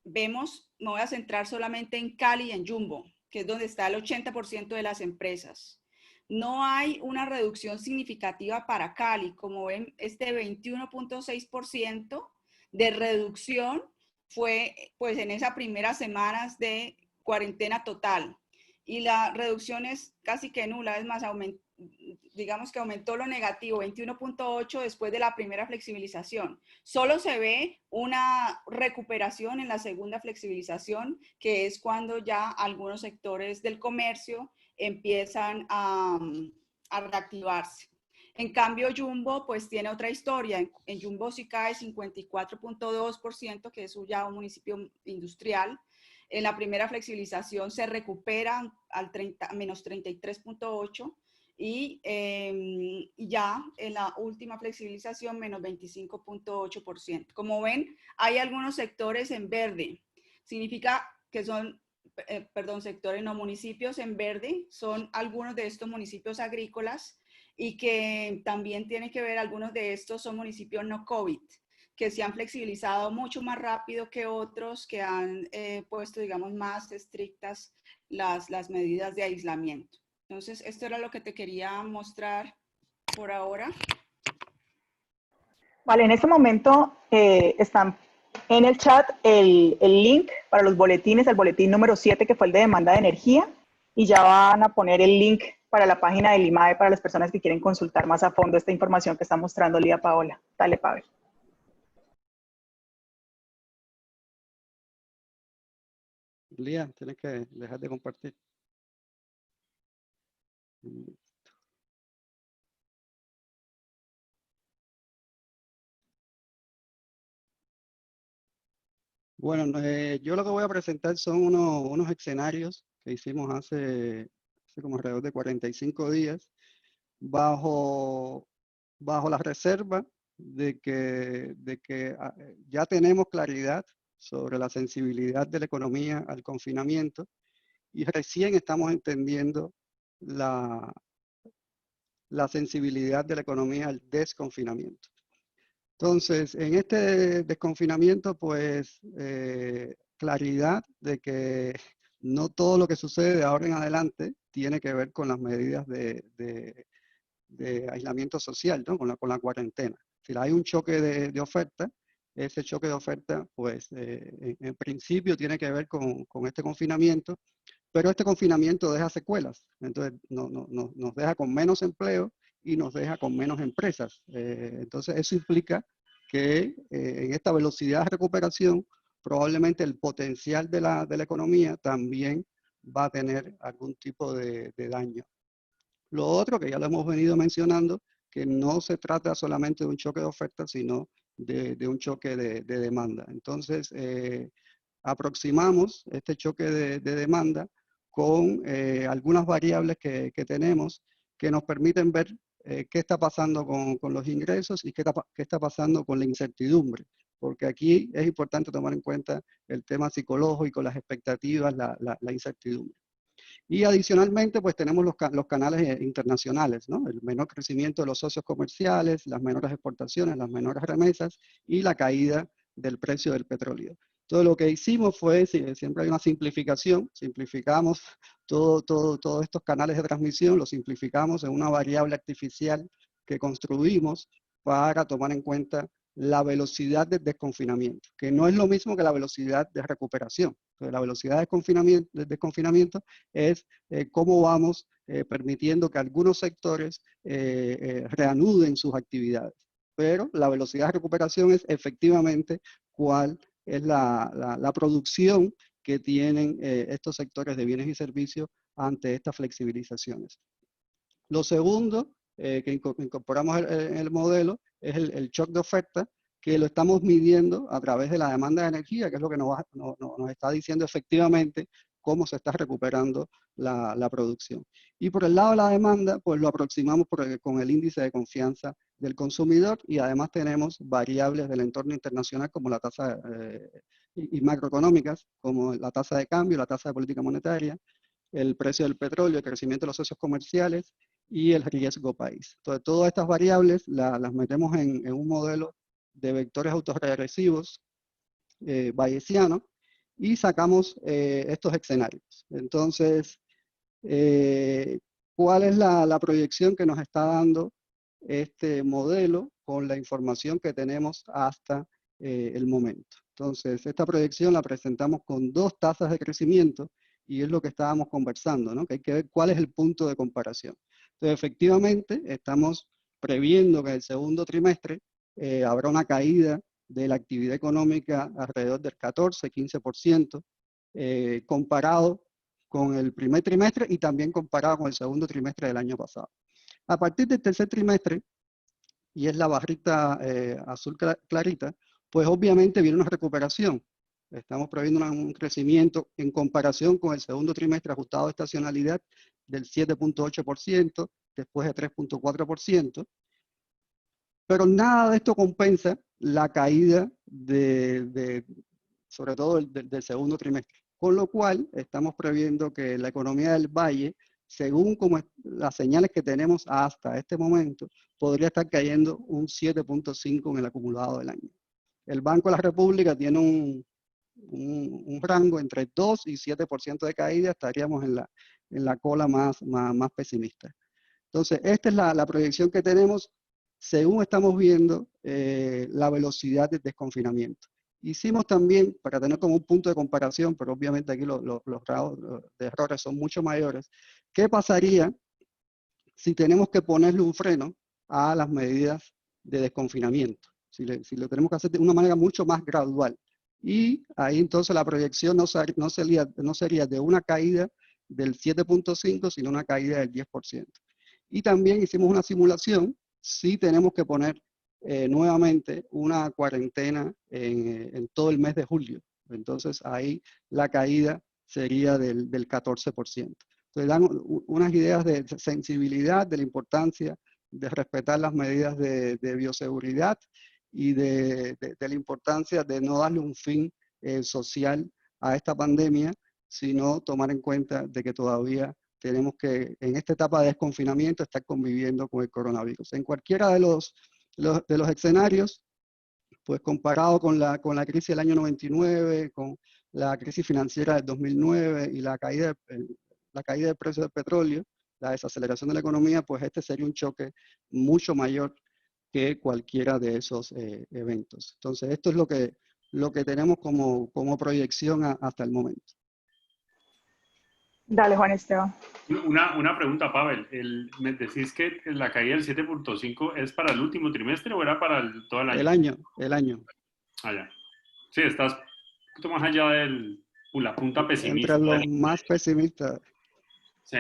Vemos, me voy a centrar solamente en Cali y en Jumbo. que es donde está el 80% de las empresas. No hay una reducción significativa para Cali. Como ven, este 21.6% de reducción fue pues en esas primeras semanas de cuarentena total. Y la reducción es casi que nula, es más, digamos que aumentó lo negativo, 21.8 después de la primera flexibilización. Solo se ve una recuperación en la segunda flexibilización, que es cuando ya algunos sectores del comercio empiezan a reactivarse. En cambio, Jumbo pues tiene otra historia. En Jumbo sí cae 54.2%, que es ya un municipio industrial. En la primera flexibilización se recupera al menos 33.8%. Y ya en la última flexibilización menos 25.8%. Como ven, hay algunos sectores en verde. Significa que son, sectores no, municipios en verde, son algunos de estos municipios agrícolas y que también tienen que ver, algunos de estos son municipios no COVID, que se han flexibilizado mucho más rápido que otros, que han puesto, digamos, más estrictas las medidas de aislamiento. Entonces, esto era lo que te quería mostrar por ahora. Vale, en este momento están en el chat el link para los boletines, el boletín número 7, que fue el de demanda de energía, y ya van a poner el link para la página del IMAE para las personas que quieren consultar más a fondo esta información que está mostrando Lía Paola. Dale, Pavel. Lía, tienes que dejar de compartir. Bueno, yo lo que voy a presentar son unos escenarios que hicimos hace como alrededor de 45 días, bajo la reserva de que ya tenemos claridad sobre la sensibilidad de la economía al confinamiento y recién estamos entendiendo la sensibilidad de la economía al desconfinamiento. Entonces, en este desconfinamiento, pues, claridad de que no todo lo que sucede de ahora en adelante tiene que ver con las medidas de aislamiento social, ¿no? Con la cuarentena. Si hay un choque de oferta, ese choque de oferta, pues, en principio tiene que ver con este confinamiento, pero este confinamiento deja secuelas. Entonces, nos deja con menos empleo y nos deja con menos empresas. Entonces, eso implica que en esta velocidad de recuperación, probablemente el potencial de la economía también va a tener algún tipo de daño. Lo otro, que ya lo hemos venido mencionando, que no se trata solamente de un choque de oferta, sino de un choque de demanda. Entonces, aproximamos este choque de demanda con algunas variables que tenemos que nos permiten ver qué está pasando con los ingresos y qué está pasando con la incertidumbre. Porque aquí es importante tomar en cuenta el tema psicológico, las expectativas, la incertidumbre. Y adicionalmente, pues tenemos los canales internacionales, ¿no? El menor crecimiento de los socios comerciales, las menores exportaciones, las menores remesas y la caída del precio del petróleo. Entonces, lo que hicimos fue, siempre hay una simplificación, simplificamos todos estos canales de transmisión, los simplificamos en una variable artificial que construimos para tomar en cuenta la velocidad de desconfinamiento, que no es lo mismo que la velocidad de recuperación. Entonces, la velocidad de desconfinamiento es cómo vamos permitiendo que algunos sectores reanuden sus actividades. Pero la velocidad de recuperación es efectivamente cuál es la producción que tienen estos sectores de bienes y servicios ante estas flexibilizaciones. Lo segundo que incorporamos en el modelo es el shock de oferta, que lo estamos midiendo a través de la demanda de energía, que es lo que nos está diciendo efectivamente cómo se está recuperando la producción. Y por el lado de la demanda, pues lo aproximamos con el índice de confianza del consumidor, y además tenemos variables del entorno internacional como la tasa y macroeconómicas, como la tasa de cambio, la tasa de política monetaria, el precio del petróleo, el crecimiento de los socios comerciales y el riesgo país. Entonces, todas estas variables las metemos en un modelo de vectores autorregresivos bayesiano, y sacamos estos escenarios. Entonces, ¿cuál es la proyección que nos está dando este modelo con la información que tenemos hasta el momento? Entonces, esta proyección la presentamos con 2 tasas de crecimiento y es lo que estábamos conversando, ¿no? Que hay que ver cuál es el punto de comparación. Entonces, efectivamente, estamos previendo que en el segundo trimestre habrá una caída de la actividad económica alrededor del 14-15%, comparado con el primer trimestre y también comparado con el segundo trimestre del año pasado. A partir del tercer trimestre, y es la barrita azul clarita, pues obviamente viene una recuperación. Estamos previendo un crecimiento en comparación con el segundo trimestre ajustado de estacionalidad del 7.8%, después de 3.4%, pero nada de esto compensa la caída sobre todo del segundo trimestre. Con lo cual, estamos previendo que la economía del Valle, según como las señales que tenemos hasta este momento, podría estar cayendo un 7.5 en el acumulado del año. El Banco de la República tiene un rango entre 2 y 7% de caída, estaríamos en la cola más pesimista. Entonces, esta es la proyección que tenemos según estamos viendo la velocidad de desconfinamiento. Hicimos también, para tener como un punto de comparación, pero obviamente aquí los grados de errores son mucho mayores, ¿qué pasaría si tenemos que ponerle un freno a las medidas de desconfinamiento? Si lo tenemos que hacer de una manera mucho más gradual. Y ahí entonces la proyección no sería de una caída del 7.5, sino una caída del 10%. Y también hicimos una simulación si tenemos que poner nuevamente una cuarentena en todo el mes de julio. Entonces ahí la caída sería del 14%. Entonces dan unas ideas de sensibilidad, de la importancia de respetar las medidas de bioseguridad y de la importancia de no darle un fin social a esta pandemia, sino tomar en cuenta de que todavía tenemos que, en esta etapa de desconfinamiento, estar conviviendo con el coronavirus. En cualquiera de los escenarios, pues comparado con la crisis del año 99, con la crisis financiera del 2009 y la caída del precio del petróleo, la desaceleración de la economía, pues este sería un choque mucho mayor que cualquiera de esos eventos. Entonces, esto es lo que tenemos como proyección hasta el momento. Dale, Juan Esteban. Una pregunta, Pavel. ¿Me decís que la caída del 7.5 es para el último trimestre o era para todo el año? El año. Ah, ya. Sí, estás un poquito más allá de la punta pesimista. Entre los más pesimistas. Sí.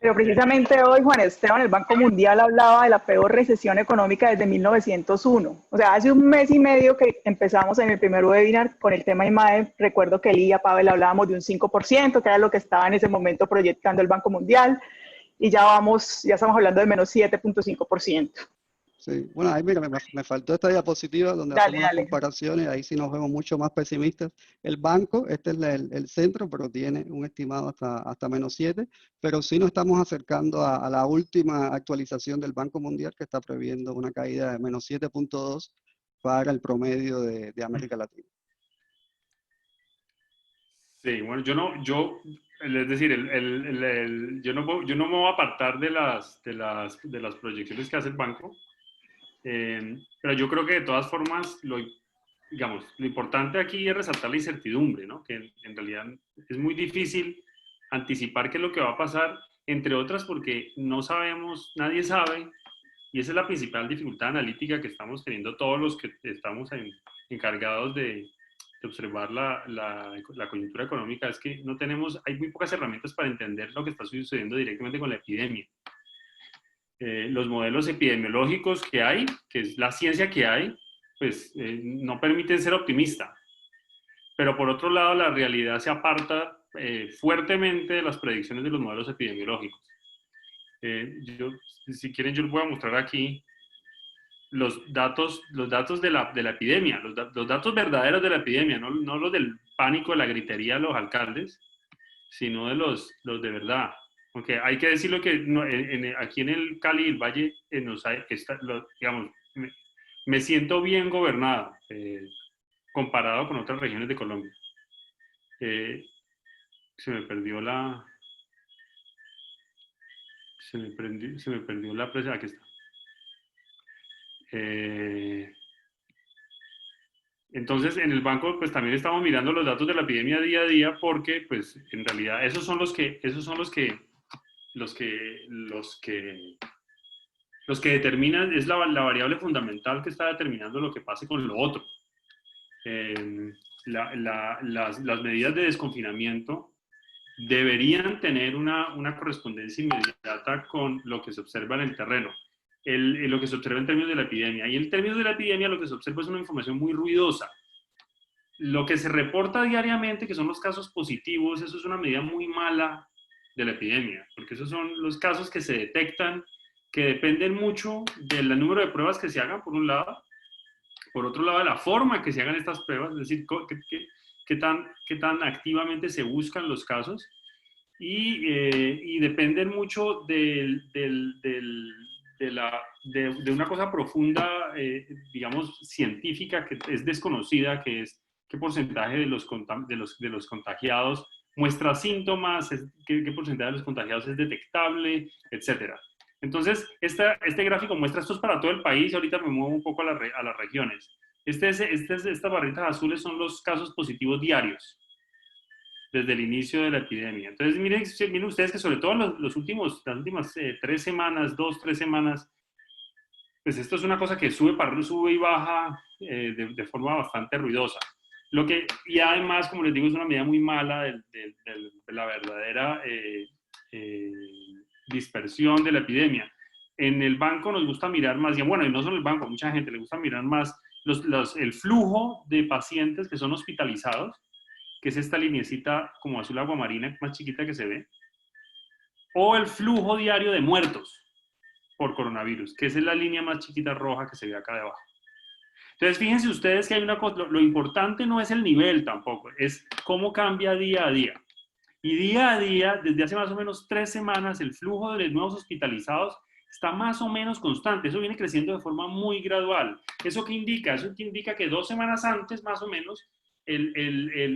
Pero precisamente hoy, Juan Esteban, el Banco Mundial hablaba de la peor recesión económica desde 1901. O sea, hace un mes y medio que empezamos en el primer webinar con el tema IMAE. Recuerdo que Lía, Pavel, hablábamos de un 5%, que era lo que estaba en ese momento proyectando el Banco Mundial. Y ya estamos hablando de menos 7.5%. Sí, bueno, ahí mira, me faltó esta diapositiva donde hacemos las comparaciones, ahí sí nos vemos mucho más pesimistas. El banco, este es el centro, pero tiene un estimado hasta menos 7, pero sí nos estamos acercando a la última actualización del Banco Mundial, que está previendo una caída de menos 7.2 para el promedio de América Latina. Sí, bueno, es decir, yo no me voy a apartar de las proyecciones que hace el banco. Pero yo creo que de todas formas, lo importante aquí es resaltar la incertidumbre, ¿no? Que en realidad es muy difícil anticipar qué es lo que va a pasar, entre otras porque no sabemos, nadie sabe, y esa es la principal dificultad analítica que estamos teniendo todos los que estamos encargados de observar la coyuntura económica, es que hay muy pocas herramientas para entender lo que está sucediendo directamente con la epidemia. Los modelos epidemiológicos que hay, que es la ciencia que hay, pues no permiten ser optimista. Pero por otro lado, la realidad se aparta fuertemente de las predicciones de los modelos epidemiológicos. Si quieren, yo les voy a mostrar aquí los datos de la epidemia, los datos verdaderos de la epidemia, no los del pánico, de la gritería de los alcaldes, sino de los de verdad. Aunque hay que decirlo que aquí en el Cali y el Valle, digamos, me siento bien gobernado comparado con otras regiones de Colombia. Se me perdió la... Se me perdió la presa. Aquí está. Entonces, en el banco, pues también estamos mirando los datos de la epidemia día a día, porque, pues, en realidad, esos son los que determinan, es la variable fundamental que está determinando lo que pase con lo otro. Las medidas de desconfinamiento deberían tener una correspondencia inmediata con lo que se observa en el terreno, lo que se observa en términos de la epidemia. Y en términos de la epidemia lo que se observa es una información muy ruidosa. Lo que se reporta diariamente, que son los casos positivos, eso es una medida muy mala de la epidemia, porque esos son los casos que se detectan, que dependen mucho del número de pruebas que se hagan, por un lado, por otro lado, de la forma que se hagan estas pruebas, es decir, qué tan activamente se buscan los casos, y dependen mucho de una cosa profunda, digamos, científica, que es desconocida, que es qué porcentaje de los contagiados muestra síntomas, qué porcentaje de los contagiados es detectable, etcétera. Entonces, este gráfico muestra, esto es para todo el país, y ahorita me muevo un poco a las regiones. Estas barritas azules son los casos positivos diarios desde el inicio de la epidemia. Entonces, miren ustedes que sobre todo las últimas 3 semanas, 2-3 semanas, pues esto es una cosa que sube y baja de forma bastante ruidosa. Y además, como les digo, es una medida muy mala de la verdadera dispersión de la epidemia. En el banco nos gusta mirar más, y bueno, y no solo el banco, a mucha gente le gusta mirar más el flujo de pacientes que son hospitalizados, que es esta lineecita como azul aguamarina más chiquita que se ve, o el flujo diario de muertos por coronavirus, que es la línea más chiquita roja que se ve acá debajo. Entonces, fíjense ustedes que hay una cosa, lo importante no es el nivel tampoco, es cómo cambia día a día. Y día a día, desde hace más o menos 3 semanas, el flujo de los nuevos hospitalizados está más o menos constante. Eso viene creciendo de forma muy gradual. ¿Eso qué indica? Eso indica que 2 semanas antes, más o menos,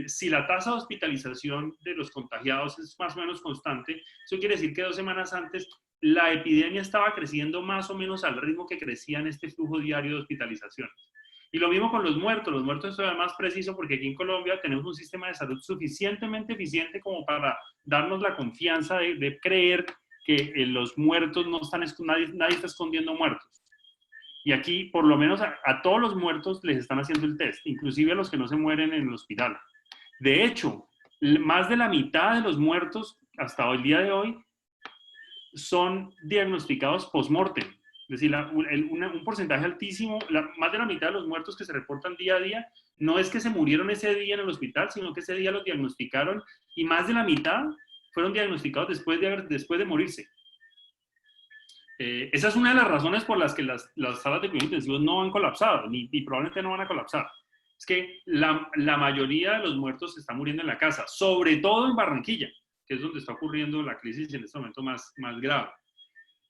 si la tasa de hospitalización de los contagiados es más o menos constante, eso quiere decir que 2 semanas antes la epidemia estaba creciendo más o menos al ritmo que crecía en este flujo diario de hospitalizaciones. Y lo mismo con los muertos. Los muertos es más preciso porque aquí en Colombia tenemos un sistema de salud suficientemente eficiente como para darnos la confianza de creer que los muertos no están, nadie está escondiendo muertos. Y aquí, por lo menos a todos los muertos les están haciendo el test, inclusive a los que no se mueren en el hospital. De hecho, más de la mitad de los muertos hasta el día de hoy son diagnosticados post-mortem. Es decir, un porcentaje altísimo, más de la mitad de los muertos que se reportan día a día, no es que se murieron ese día en el hospital, sino que ese día los diagnosticaron, y más de la mitad fueron diagnosticados después de morirse. Esa es una de las razones por las que las salas de cuidados intensivos no han colapsado, y probablemente no van a colapsar. Es que la mayoría de los muertos se están muriendo en la casa, sobre todo en Barranquilla, que es donde está ocurriendo la crisis en este momento más grave.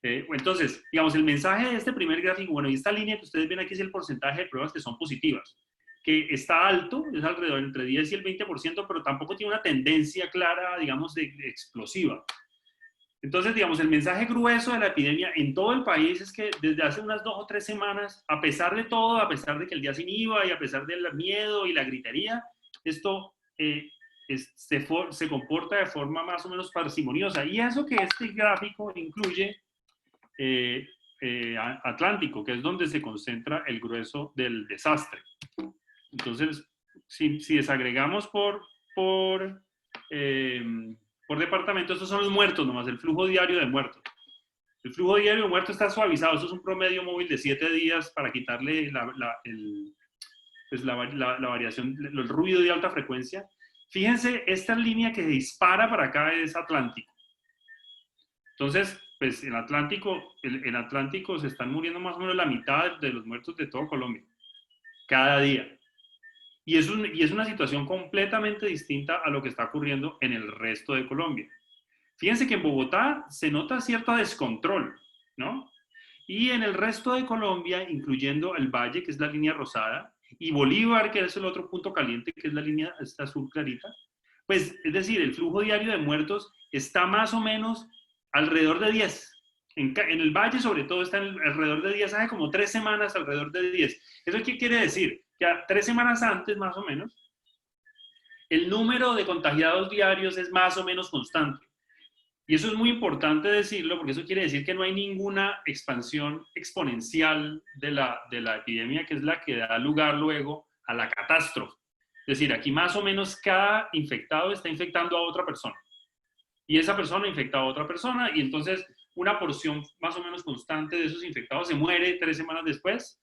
Entonces, digamos, el mensaje de este primer gráfico, bueno, y esta línea que ustedes ven aquí es el porcentaje de pruebas que son positivas, que está alto, es alrededor entre 10 y el 20%, pero tampoco tiene una tendencia clara, digamos, de explosiva. Entonces, digamos, el mensaje grueso de la epidemia en todo el país es que desde hace unas 2 o 3 semanas, a pesar de todo, a pesar de que el día sin IVA y a pesar del miedo y la gritería, esto se comporta de forma más o menos parsimoniosa. Y eso que este gráfico incluye Atlántico, que es donde se concentra el grueso del desastre. Entonces, si desagregamos por departamento, estos son los muertos nomás, el flujo diario de muertos. El flujo diario de muertos está suavizado, esto es un promedio móvil de 7 días para quitarle la variación, el ruido de alta frecuencia. Fíjense, esta línea que se dispara para acá es Atlántico. Entonces, pues en Atlántico se están muriendo más o menos la mitad de los muertos de todo Colombia, cada día. Y es una situación completamente distinta a lo que está ocurriendo en el resto de Colombia. Fíjense que en Bogotá se nota cierto descontrol, ¿no? Y en el resto de Colombia, incluyendo el Valle, que es la línea rosada, y Bolívar, que es el otro punto caliente, que es la línea esta azul clarita, pues es decir, el flujo diario de muertos está más o menos alrededor de 10. En el Valle, sobre todo, está alrededor de 10, hace como 3 semanas alrededor de 10. ¿Eso qué quiere decir? Que 3 semanas antes, más o menos, el número de contagiados diarios es más o menos constante. Y eso es muy importante decirlo, porque eso quiere decir que no hay ninguna expansión exponencial de la epidemia, que es la que da lugar luego a la catástrofe. Es decir, aquí más o menos cada infectado está infectando a otra persona. Y esa persona infecta a otra persona, y entonces una porción más o menos constante de esos infectados se muere 3 semanas después.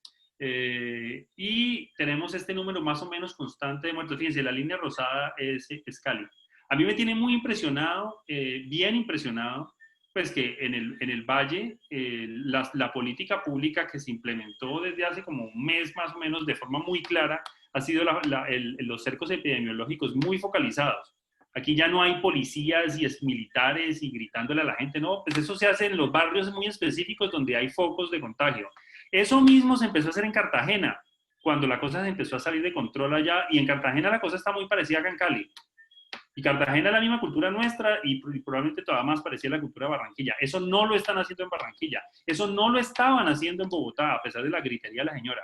Y tenemos este número más o menos constante de muertos. Fíjense, la línea rosada es Cali. A mí me tiene muy impresionado, bien impresionado, pues que en el Valle la política pública que se implementó desde hace como un mes más o menos de forma muy clara ha sido los cercos epidemiológicos muy focalizados. Aquí ya no hay policías y militares y gritándole a la gente, no, pues eso se hace en los barrios muy específicos donde hay focos de contagio. Eso mismo se empezó a hacer en Cartagena, cuando la cosa se empezó a salir de control allá, y en Cartagena la cosa está muy parecida acá en Cali. Y Cartagena es la misma cultura nuestra y probablemente todavía más parecida a la cultura de Barranquilla. Eso no lo están haciendo en Barranquilla. Eso no lo estaban haciendo en Bogotá, a pesar de la gritería de la señora.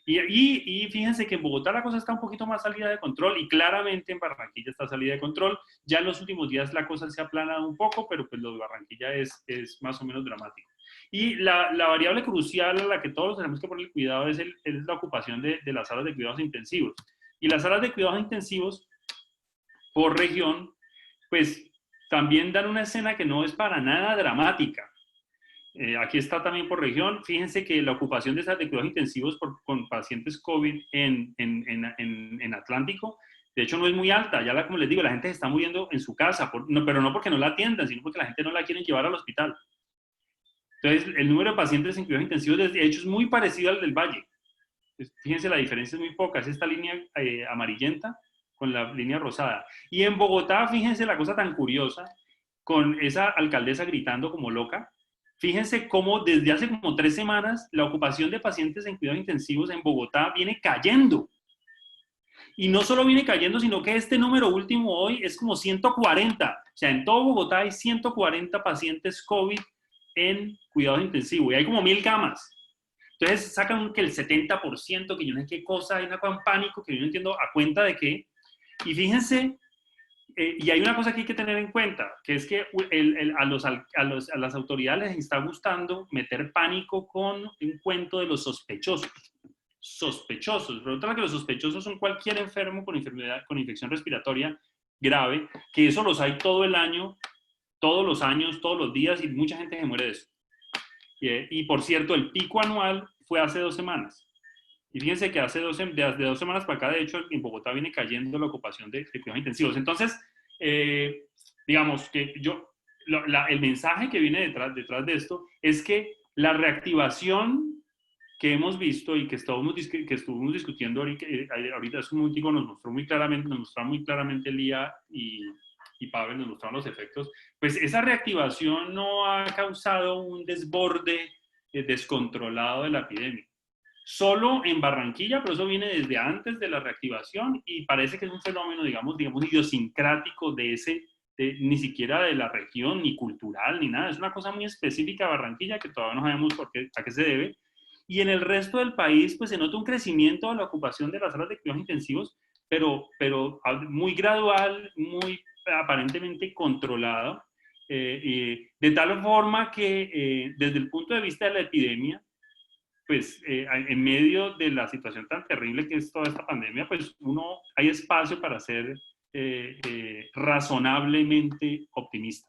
Y fíjense que en Bogotá la cosa está un poquito más salida de control y claramente en Barranquilla está salida de control. Ya en los últimos días la cosa se ha aplanado un poco, pero pues lo de Barranquilla es más o menos dramático. Y la variable crucial a la que todos tenemos que poner cuidado es la ocupación de las salas de cuidados intensivos. Y las salas de cuidados intensivos por región, pues también dan una escena que no es para nada dramática. Aquí está también por región. Fíjense que la ocupación de salas de cuidados intensivos con pacientes COVID en Atlántico, de hecho no es muy alta. Ya como les digo, la gente se está muriendo en su casa, pero no porque no la atiendan, sino porque la gente no la quieren llevar al hospital. Entonces, el número de pacientes en cuidados intensivos, de hecho, es muy parecido al del Valle. Fíjense, la diferencia es muy poca. Es esta línea amarillenta con la línea rosada. Y en Bogotá, fíjense la cosa tan curiosa, con esa alcaldesa gritando como loca. Fíjense cómo desde hace como 3 semanas la ocupación de pacientes en cuidados intensivos en Bogotá viene cayendo. Y no solo viene cayendo, sino que este número último hoy es como 140. O sea, en todo Bogotá hay 140 pacientes COVID en cuidados intensivos. Y hay como 1000 camas. Entonces sacan que el 70%, que yo no sé qué cosa, hay una cosa en pánico que yo no entiendo a cuenta de qué. Y fíjense, y hay una cosa que hay que tener en cuenta, que es que a las autoridades les está gustando meter pánico con un cuento de los sospechosos. Sospechosos. Resulta que los sospechosos son cualquier enfermo con infección respiratoria grave, que eso los hay todo el año, todos los años, todos los días, y mucha gente se muere de eso. Y por cierto, el pico anual fue hace 2 semanas. Y fíjense que de 2 semanas para acá, de hecho, en Bogotá viene cayendo la ocupación de cuidados intensivos. Entonces, digamos que el mensaje que viene detrás de esto es que la reactivación que hemos visto y que estuvimos discutiendo ahorita hace un momentico nos mostraron muy claramente Lía y Pavel, nos mostraron los efectos, pues esa reactivación no ha causado un desborde descontrolado de la epidemia. Solo en Barranquilla, pero eso viene desde antes de la reactivación y parece que es un fenómeno, digamos idiosincrático ni siquiera de la región, ni cultural, ni nada. Es una cosa muy específica de Barranquilla que todavía no sabemos a qué se debe. Y en el resto del país, pues se nota un crecimiento de la ocupación de las salas de cuidados intensivos, pero muy gradual, muy aparentemente controlado, de tal forma que desde el punto de vista de la epidemia, pues en medio de la situación tan terrible que es toda esta pandemia, pues hay espacio para ser razonablemente optimista.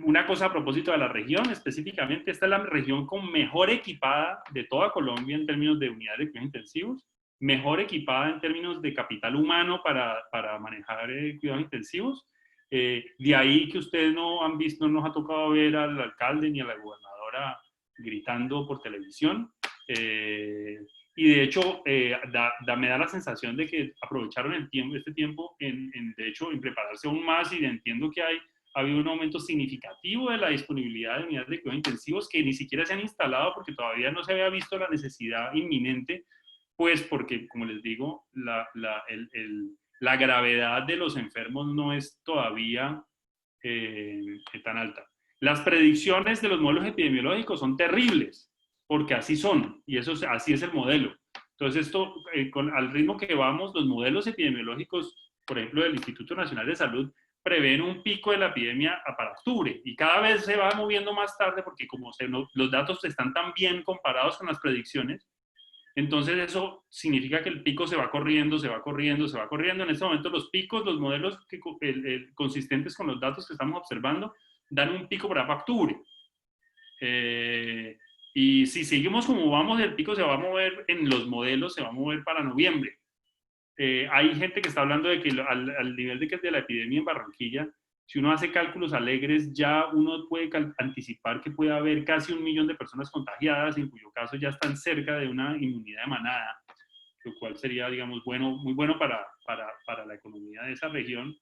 Una cosa a propósito de la región, específicamente, esta es la región con mejor equipada de toda Colombia en términos de unidades de cuidados intensivos, mejor equipada en términos de capital humano para manejar cuidados intensivos. De ahí que ustedes no han visto, no nos ha tocado ver al alcalde ni a la gobernadora gritando por televisión. Y de hecho, me da la sensación de que aprovecharon este tiempo de hecho, en prepararse aún más, y entiendo que ha habido un aumento significativo de la disponibilidad de unidades de cuidados intensivos que ni siquiera se han instalado porque todavía no se había visto la necesidad inminente, pues porque, como les digo, la gravedad de los enfermos no es todavía tan alta. Las predicciones de los modelos epidemiológicos son terribles, porque así son, y así es el modelo. Entonces, esto, al ritmo que vamos, los modelos epidemiológicos, por ejemplo, del Instituto Nacional de Salud, prevén un pico de la epidemia para octubre, y cada vez se va moviendo más tarde, porque como los datos están tan bien comparados con las predicciones, entonces eso significa que el pico se va corriendo, se va corriendo, se va corriendo. En este momento los picos, los modelos consistentes con los datos que estamos observando, dan un pico para octubre. Y si seguimos como vamos, el pico se va a mover en los modelos, se va a mover para noviembre. Hay gente que está hablando de que al nivel de la epidemia en Barranquilla, si uno hace cálculos alegres, ya uno puede anticipar que puede haber casi 1 millón de personas contagiadas, en cuyo caso ya están cerca de una inmunidad de manada, lo cual sería, digamos, muy bueno para la economía de esa región,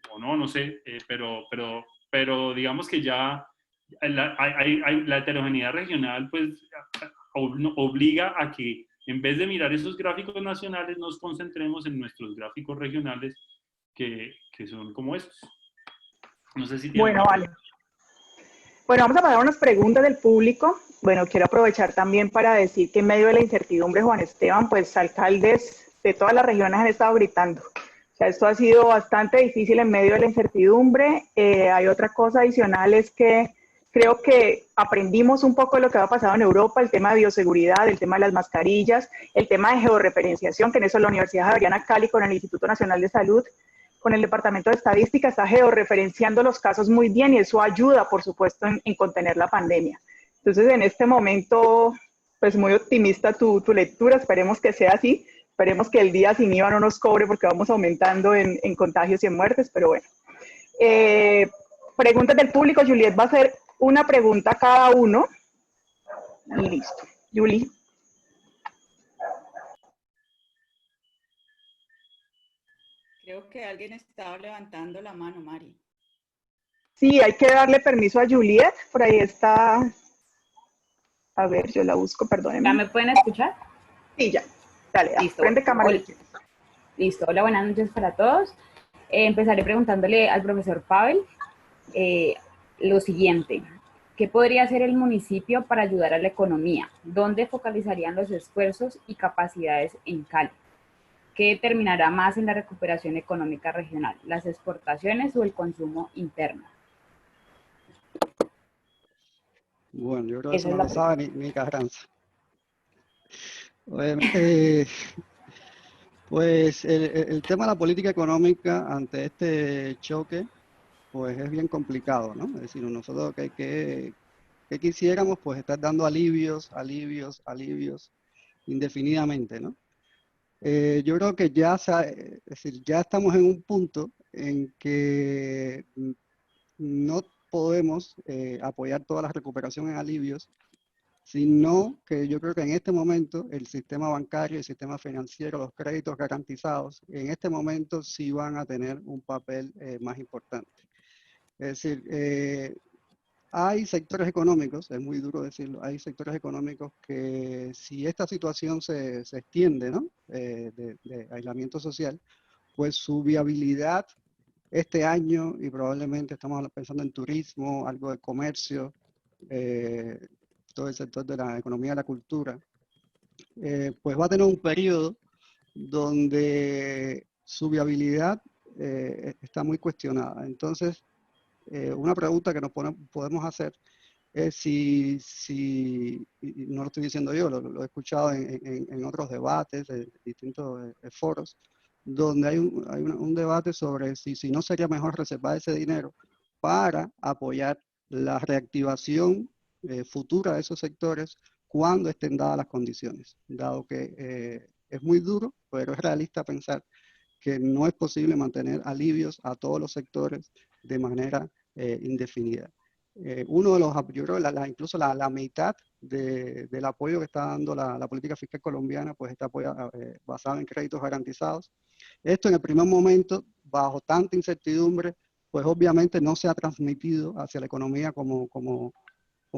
o no sé, pero digamos que ya la heterogeneidad regional pues obliga a que en vez de mirar esos gráficos nacionales nos concentremos en nuestros gráficos regionales que son como estos. No sé si tienen... Bueno, vale. Bueno, vamos a pasar unas preguntas del público. Bueno, quiero aprovechar también para decir que en medio de la incertidumbre, Juan Esteban, pues alcaldes de todas las regiones han estado gritando. O sea, esto ha sido bastante difícil en medio de la incertidumbre. Hay otra cosa adicional, es que creo que aprendimos un poco de lo que ha pasado en Europa, el tema de bioseguridad, el tema de las mascarillas, el tema de georreferenciación, que en eso la Universidad Javeriana Cali con el Instituto Nacional de Salud, con el Departamento de Estadística, está georreferenciando los casos muy bien y eso ayuda, por supuesto, en contener la pandemia. Entonces, en este momento, pues muy optimista tu lectura, esperemos que sea así, esperemos que el día sin IVA no nos cobre porque vamos aumentando en contagios y en muertes, pero bueno. Preguntas del público, Juliet va a hacer una pregunta a cada uno. Y listo. Juli. Creo que alguien estaba levantando la mano, Mari. Sí, hay que darle permiso a Juliet. Por ahí está. A ver, yo la busco, perdónenme. ¿Ya me pueden escuchar? Sí, ya. Dale, listo. Prende cámara. Hola. Listo. Hola, buenas noches para todos. Empezaré preguntándole al profesor Pavel lo siguiente. ¿Qué podría hacer el municipio para ayudar a la economía? ¿Dónde focalizarían los esfuerzos y capacidades en Cali? ¿Qué determinará más en la recuperación económica regional? ¿Las exportaciones o el consumo interno? Bueno, yo creo que eso no lo sabe ni Carranza. Pues el tema de la política económica ante este choque, pues es bien complicado, ¿no? Es decir, nosotros que quisiéramos, pues estar dando alivios indefinidamente, ¿no? Yo creo que ya, es decir, ya estamos en un punto en que no podemos apoyar toda la recuperación en alivios, sino que yo creo que en este momento el sistema bancario, el sistema financiero, los créditos garantizados, en este momento sí van a tener un papel más importante. Es decir, hay sectores económicos, es muy duro decirlo, hay sectores económicos que si esta situación se extiende, ¿no? De aislamiento social, pues su viabilidad este año, y probablemente estamos pensando en turismo, algo de comercio, todo el sector de la economía de la cultura, pues va a tener un periodo donde su viabilidad está muy cuestionada. Entonces, una pregunta que nos podemos hacer es si no lo estoy diciendo yo, lo he escuchado en otros debates, de distintos foros, donde hay un debate sobre si no sería mejor reservar ese dinero para apoyar la reactivación futura de esos sectores cuando estén dadas las condiciones, dado que es muy duro, pero es realista pensar que no es posible mantener alivios a todos los sectores de manera indefinida. Uno de los, yo creo incluso la mitad del apoyo que está dando la política fiscal colombiana, pues está basado en créditos garantizados. Esto en el primer momento, bajo tanta incertidumbre, pues obviamente no se ha transmitido hacia la economía como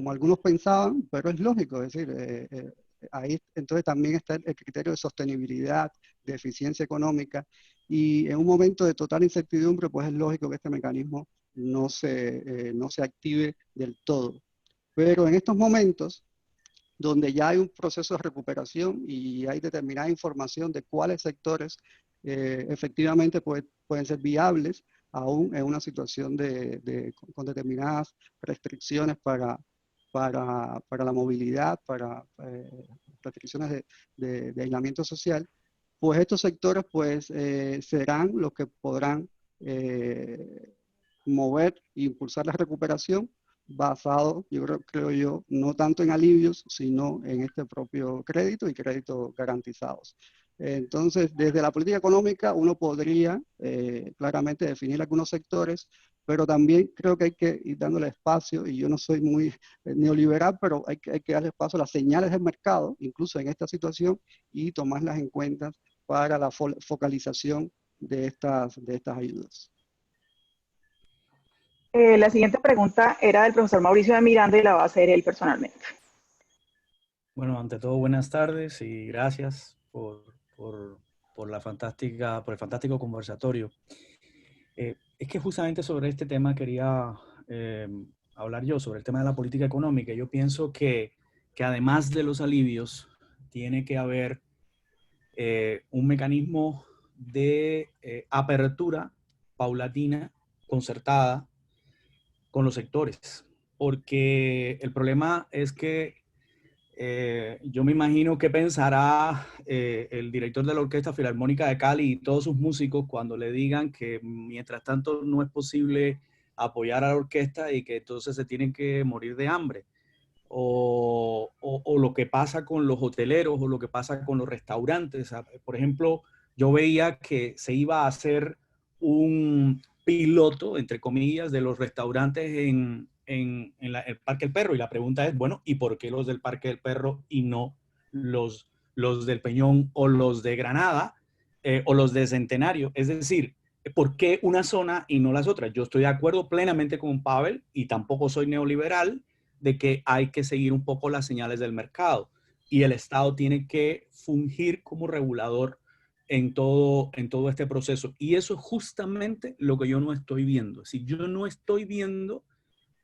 algunos pensaban, pero es lógico, es decir, ahí entonces también está el criterio de sostenibilidad, de eficiencia económica, y en un momento de total incertidumbre, pues es lógico que este mecanismo no se active del todo. Pero en estos momentos, donde ya hay un proceso de recuperación y hay determinada información de cuáles sectores efectivamente pueden ser viables, aún en una situación con determinadas restricciones para la movilidad, para restricciones de aislamiento social, pues estos sectores pues, serán los que podrán mover e impulsar la recuperación basado, creo yo, no tanto en alivios, sino en este propio crédito y créditos garantizados. Entonces, desde la política económica uno podría claramente definir algunos sectores, pero también creo que hay que ir dándole espacio, y yo no soy muy neoliberal, pero hay que darle espacio a las señales del mercado, incluso en esta situación, y tomarlas en cuenta para la focalización de estas ayudas. La siguiente pregunta era del profesor Mauricio de Miranda y la va a hacer él personalmente. Bueno, ante todo, buenas tardes y gracias por el fantástico conversatorio. Es que justamente sobre este tema quería hablar yo, sobre el tema de la política económica. Yo pienso que además de los alivios, tiene que haber un mecanismo de apertura paulatina, concertada, con los sectores, porque el problema es que yo me imagino qué pensará el director de la Orquesta Filarmónica de Cali y todos sus músicos cuando le digan que mientras tanto no es posible apoyar a la orquesta y que entonces se tienen que morir de hambre. O lo que pasa con los hoteleros o lo que pasa con los restaurantes. Por ejemplo, yo veía que se iba a hacer un piloto, entre comillas, de los restaurantes en el Parque del Perro. Y la pregunta es, bueno, ¿y por qué los del Parque del Perro y no los del Peñón o los de Granada o los de Centenario? Es decir, ¿por qué una zona y no las otras? Yo estoy de acuerdo plenamente con Pavel y tampoco soy neoliberal de que hay que seguir un poco las señales del mercado y el Estado tiene que fungir como regulador en todo este proceso. Y eso es justamente lo que yo no estoy viendo. Es decir, yo no estoy viendo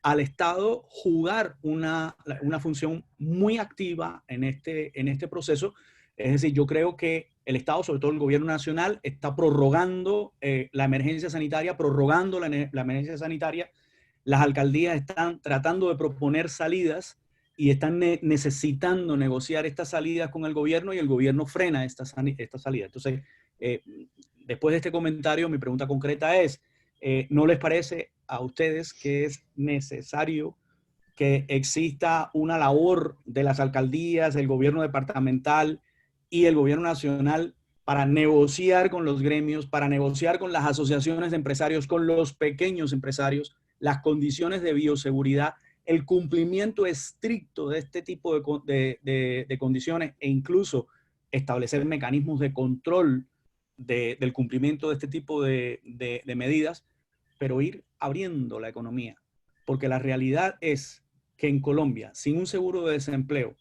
al Estado jugar una función muy activa en este proceso. Es decir, yo creo que el Estado, sobre todo el gobierno nacional, está prorrogando la emergencia sanitaria, prorrogando la emergencia sanitaria. Las alcaldías están tratando de proponer salidas y están necesitando negociar estas salidas con el gobierno y el gobierno frena esta salida. Entonces, después de este comentario, mi pregunta concreta es, ¿no les parece a ustedes que es necesario que exista una labor de las alcaldías, del gobierno departamental y el gobierno nacional para negociar con los gremios, para negociar con las asociaciones de empresarios, con los pequeños empresarios, las condiciones de bioseguridad, el cumplimiento estricto de este tipo de condiciones e incluso establecer mecanismos de control del cumplimiento de este tipo de medidas, pero ir abriendo la economía? Porque la realidad es que en Colombia, sin un seguro de desempleo,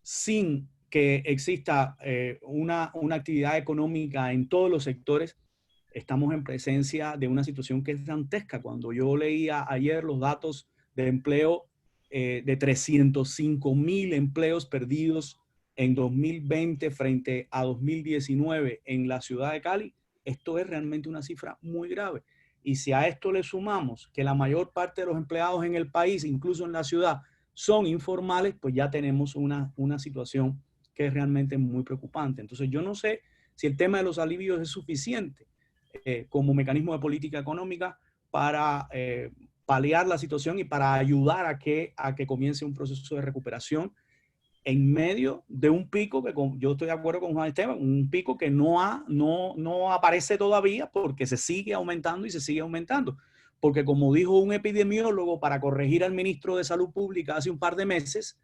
sin que exista una actividad económica en todos los sectores, estamos en presencia de una situación que es dantesca. Cuando yo leía ayer los datos de empleo de 305,000 empleos perdidos en 2020 frente a 2019 en la ciudad de Cali, esto es realmente una cifra muy grave. Y si a esto le sumamos que la mayor parte de los empleados en el país, incluso en la ciudad, son informales, pues ya tenemos una situación que es realmente muy preocupante. Entonces yo no sé si el tema de los alivios es suficiente como mecanismo de política económica para paliar la situación y para ayudar a que comience un proceso de recuperación en medio de un pico que yo estoy de acuerdo con Juan Esteban, un pico que no aparece todavía porque se sigue aumentando y se sigue aumentando. Porque como dijo un epidemiólogo para corregir al ministro de Salud Pública hace un par de meses,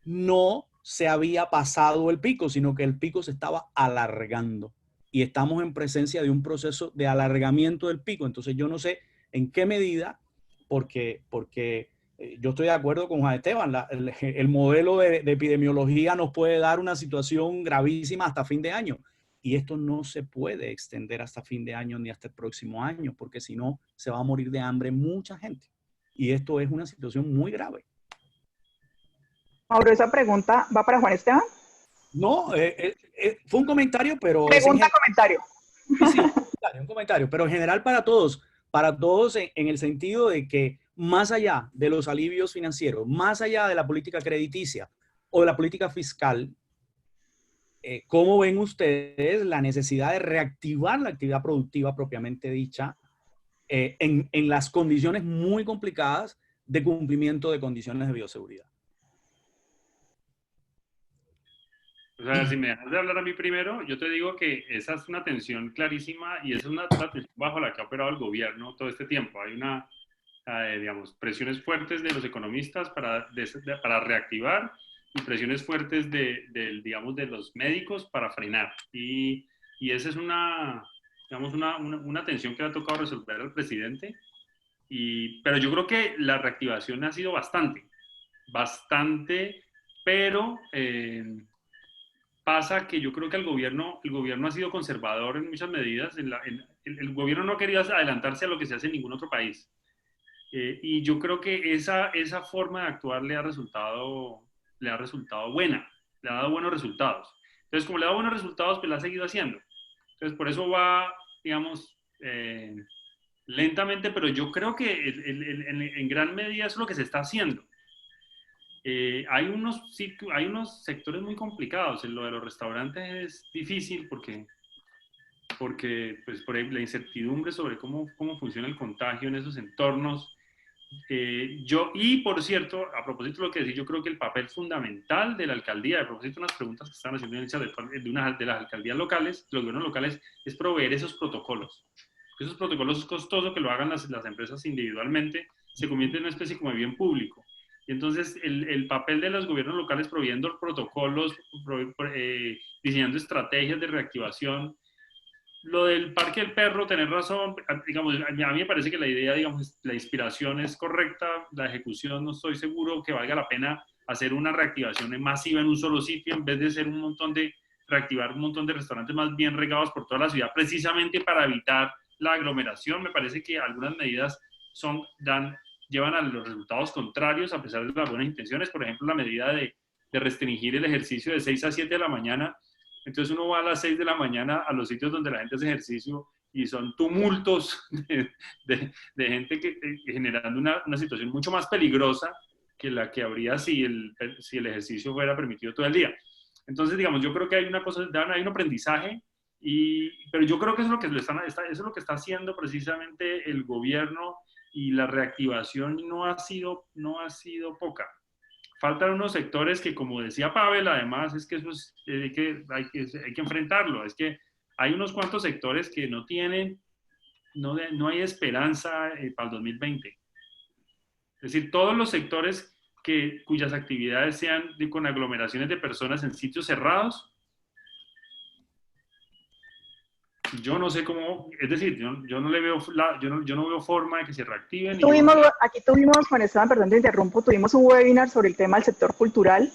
no se había pasado el pico, sino que el pico se estaba alargando. Y estamos en presencia de un proceso de alargamiento del pico. Entonces yo no sé en qué medida, porque yo estoy de acuerdo con Juan Esteban, el modelo de epidemiología nos puede dar una situación gravísima hasta fin de año. Y esto no se puede extender hasta fin de año ni hasta el próximo año, porque si no, se va a morir de hambre mucha gente. Y esto es una situación muy grave. Mauro, esa pregunta va para Juan Esteban. No, fue un comentario, pero... Pregunta, comentario. Sí, un comentario, pero en general para todos en el sentido de que más allá de los alivios financieros, más allá de la política crediticia o de la política fiscal, ¿cómo ven ustedes la necesidad de reactivar la actividad productiva propiamente dicha en las condiciones muy complicadas de cumplimiento de condiciones de bioseguridad? O sea, si me dejas de hablar a mí primero, yo te digo que esa es una tensión clarísima y esa es una tensión bajo la que ha operado el gobierno todo este tiempo. Hay digamos, presiones fuertes de los economistas para reactivar y presiones fuertes digamos, de los médicos para frenar. Y esa es digamos, una tensión que le ha tocado resolver al presidente. Pero yo creo que la reactivación ha sido bastante, pero... pasa que yo creo que el gobierno ha sido conservador en muchas medidas. El gobierno no ha querido adelantarse a lo que se hace en ningún otro país. Y yo creo que esa forma de actuar le ha resultado buena, le ha dado buenos resultados. Entonces, como le ha dado buenos resultados, pues la ha seguido haciendo. Entonces, por eso va, digamos, lentamente, pero yo creo que en gran medida eso es lo que se está haciendo. Hay unos sectores muy complicados. En lo de los restaurantes es difícil porque pues, por la incertidumbre sobre cómo funciona el contagio en esos entornos. Y por cierto, a propósito de lo que decía, yo creo que el papel fundamental de la alcaldía, a propósito de unas preguntas que están haciendo en el chat de una de las alcaldías locales, de los gobiernos locales, es proveer esos protocolos. Esos protocolos es costoso que lo hagan las empresas individualmente, se convierte en una especie como de bien público. Y entonces el papel de los gobiernos locales proveyendo protocolos, diseñando estrategias de reactivación. Lo del Parque del Perro, tener razón, digamos, a mí me parece que la idea, digamos, la inspiración es correcta, la ejecución no estoy seguro que valga la pena hacer una reactivación masiva en un solo sitio en vez de ser reactivar un montón de restaurantes más bien regados por toda la ciudad, precisamente para evitar la aglomeración. Me parece que algunas medidas llevan a los resultados contrarios a pesar de las buenas intenciones. Por ejemplo, la medida de restringir el ejercicio de 6 a 7 de la mañana. Entonces uno va a las 6 de la mañana a los sitios donde la gente hace ejercicio y son tumultos de gente generando una situación mucho más peligrosa que la que habría si el ejercicio fuera permitido todo el día. Entonces, digamos, yo creo que hay hay un aprendizaje, pero yo creo que eso es lo que está haciendo precisamente el gobierno, y la reactivación no ha sido poca. Faltan unos sectores que, como decía Pavel, además, es que eso hay que enfrentarlo. Es que hay unos cuantos sectores que no hay esperanza para el 2020. Es decir, todos los sectores cuyas actividades sean con aglomeraciones de personas en sitios cerrados, yo no sé cómo, es decir, yo no veo forma de que se reactiven. Aquí tuvimos, Juan Esteban, perdón te interrumpo, tuvimos un webinar sobre el tema del sector cultural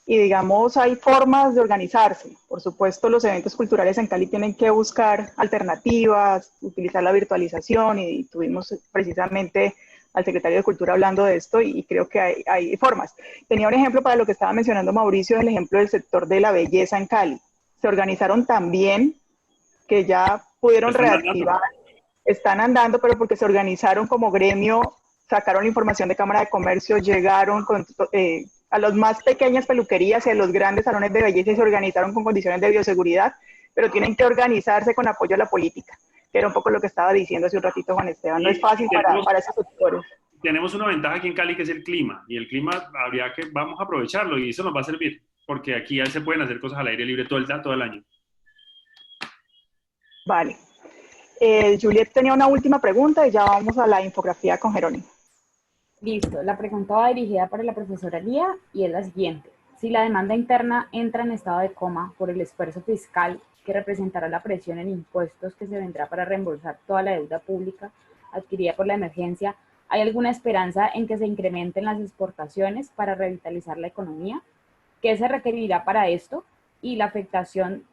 y digamos hay formas de organizarse. Por supuesto, los eventos culturales en Cali tienen que buscar alternativas, utilizar la virtualización y tuvimos precisamente al secretario de Cultura hablando de esto y creo que hay formas. Tenía un ejemplo para lo que estaba mencionando Mauricio, el ejemplo del sector de la belleza en Cali. Se organizaron también que ya pudieron reactivar, están andando, pero porque se organizaron como gremio, sacaron la información de Cámara de Comercio, llegaron a las más pequeñas peluquerías y a los grandes salones de belleza y se organizaron con condiciones de bioseguridad, pero tienen que organizarse con apoyo a la política, que era un poco lo que estaba diciendo hace un ratito Juan Esteban. No es fácil para esos sectores. Tenemos una ventaja aquí en Cali que es el clima, y el clima vamos a aprovecharlo y eso nos va a servir, porque aquí ya se pueden hacer cosas al aire libre todo el año. Vale. Juliet tenía una última pregunta y ya vamos a la infografía con Jerónimo. Listo. La pregunta va dirigida para la profesora Lía y es la siguiente. Si la demanda interna entra en estado de coma por el esfuerzo fiscal que representará la presión en impuestos que se vendrá para reembolsar toda la deuda pública adquirida por la emergencia, ¿Hay alguna esperanza en que se incrementen las exportaciones para revitalizar la economía? ¿Qué se requerirá para esto? Y la afectación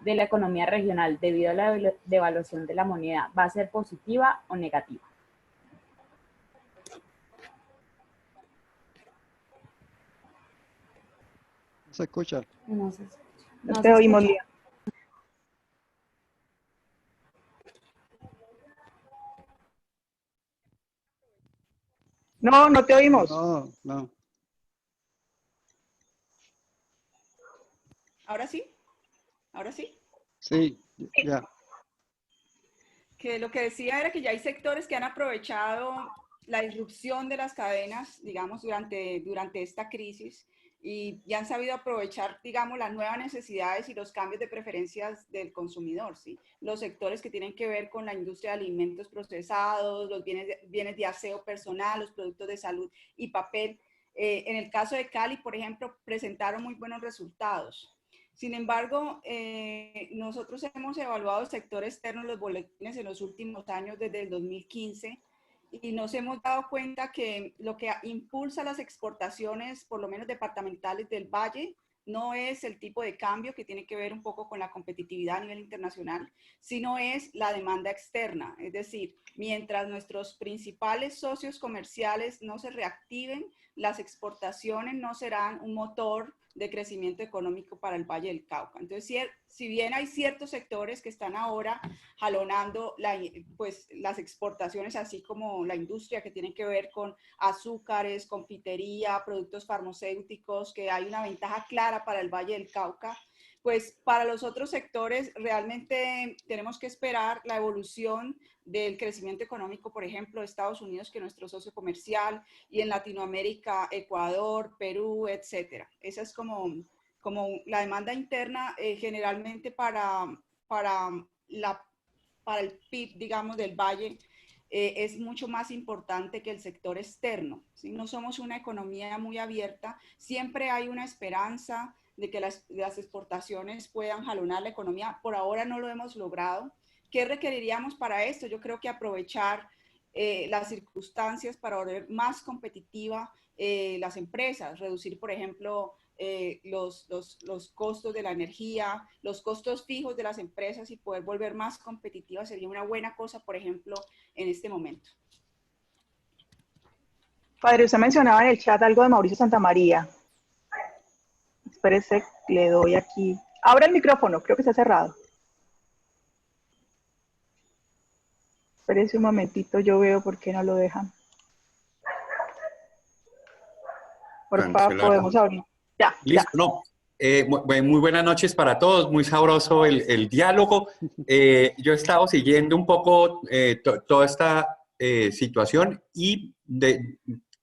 de la economía regional debido a la devaluación de la moneda, ¿va a ser positiva o negativa? ¿Se escucha? No se escucha. No No te se oímos, escucha. Lía. No, no te oímos. No, no. ¿Ahora sí? ¿Ahora sí? Sí, ya. Que lo que decía era que ya hay sectores que han aprovechado la disrupción de las cadenas, digamos, durante esta crisis y han sabido aprovechar, digamos, las nuevas necesidades y los cambios de preferencias del consumidor, ¿sí? Los sectores que tienen que ver con la industria de alimentos procesados, los bienes de aseo personal, los productos de salud y papel. En el caso de Cali, por ejemplo, presentaron muy buenos resultados. Sin embargo, nosotros hemos evaluado el sector externo, los boletines en los últimos años, desde el 2015, y nos hemos dado cuenta que lo que impulsa las exportaciones, por lo menos departamentales del Valle, no es el tipo de cambio que tiene que ver un poco con la competitividad a nivel internacional, sino es la demanda externa. Es decir, mientras nuestros principales socios comerciales no se reactiven, las exportaciones no serán un motor de crecimiento económico para el Valle del Cauca. Entonces, si bien hay ciertos sectores que están ahora jalonando pues, las exportaciones, así como la industria que tiene que ver con azúcares, confitería, productos farmacéuticos, que hay una ventaja clara para el Valle del Cauca, pues para los otros sectores realmente tenemos que esperar la evolución del crecimiento económico, por ejemplo, de Estados Unidos, que es nuestro socio comercial, y en Latinoamérica, Ecuador, Perú, etcétera. Esa es como la demanda interna generalmente para el PIB, digamos, del Valle, es mucho más importante que el sector externo, ¿sí? No somos una economía muy abierta, siempre hay una esperanza de que las exportaciones puedan jalonar la economía. Por ahora no lo hemos logrado. ¿Qué requeriríamos para esto? Yo creo que aprovechar las circunstancias para volver más competitiva las empresas, reducir, por ejemplo, los costos de la energía, los costos fijos de las empresas y poder volver más competitivas sería una buena cosa, por ejemplo, en este momento. Padre, usted mencionaba en el chat algo de Mauricio Santamaría. Espérese, le doy aquí. Abre el micrófono, creo que está cerrado. Espérese un momentito, yo veo por qué no lo dejan. Por favor, podemos abrir. Ya, listo, ya. no. Muy buenas noches para todos, muy sabroso el diálogo. Yo he estado siguiendo un poco toda esta situación y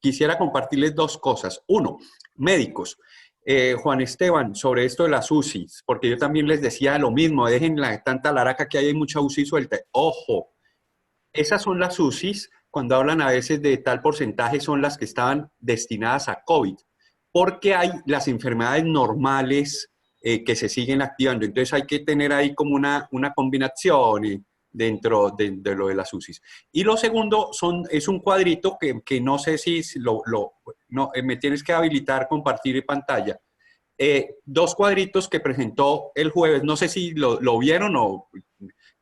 quisiera compartirles dos cosas. Uno, médicos. Juan Esteban, sobre esto de las UCIs, porque yo también les decía lo mismo, dejen tanta laraca que hay mucha UCI suelta. Ojo, esas son las UCIs, cuando hablan a veces de tal porcentaje, son las que estaban destinadas a COVID, porque hay las enfermedades normales que se siguen activando. Entonces hay que tener ahí como una combinación dentro de lo de las UCIs. Y lo segundo es un cuadrito que no sé si me tienes que habilitar compartir pantalla. Dos cuadritos que presentó el jueves, no sé si lo vieron o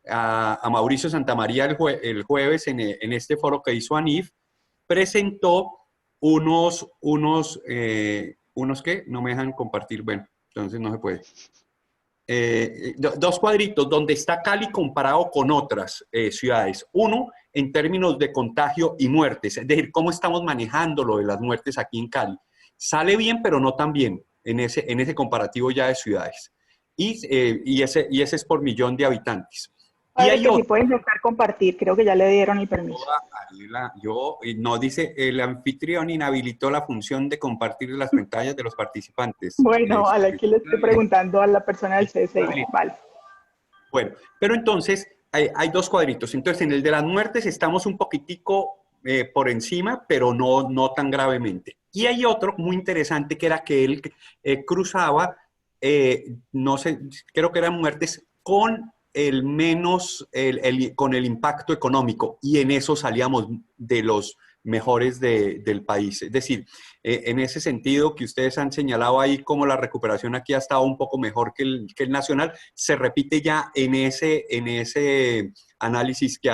a Mauricio Santamaría el jueves en este foro que hizo ANIF, presentó unos que no me dejan compartir, bueno, entonces no se puede. Dos cuadritos donde está Cali comparado con otras ciudades. Uno, en términos de contagio y muertes, es decir, cómo estamos manejando lo de las muertes aquí en Cali. Sale bien, pero no tan bien en ese comparativo ya de ciudades. Y ese es por millón de habitantes. Padre, que si puede intentar compartir, creo que ya le dieron el permiso. No, dice, el anfitrión inhabilitó la función de compartir las pantallas de los participantes. Bueno, aquí le estoy preguntando a la persona del CSI. Vale. Bueno, pero entonces hay dos cuadritos. Entonces, en el de las muertes estamos un poquitico por encima, pero no tan gravemente. Y hay otro muy interesante que era que él cruzaba, no sé, creo que eran muertes con con el impacto económico, y en eso salíamos de mejores del país. Es decir, en ese sentido que ustedes han señalado ahí como la recuperación aquí ha estado un poco mejor que el nacional, se repite ya en ese análisis que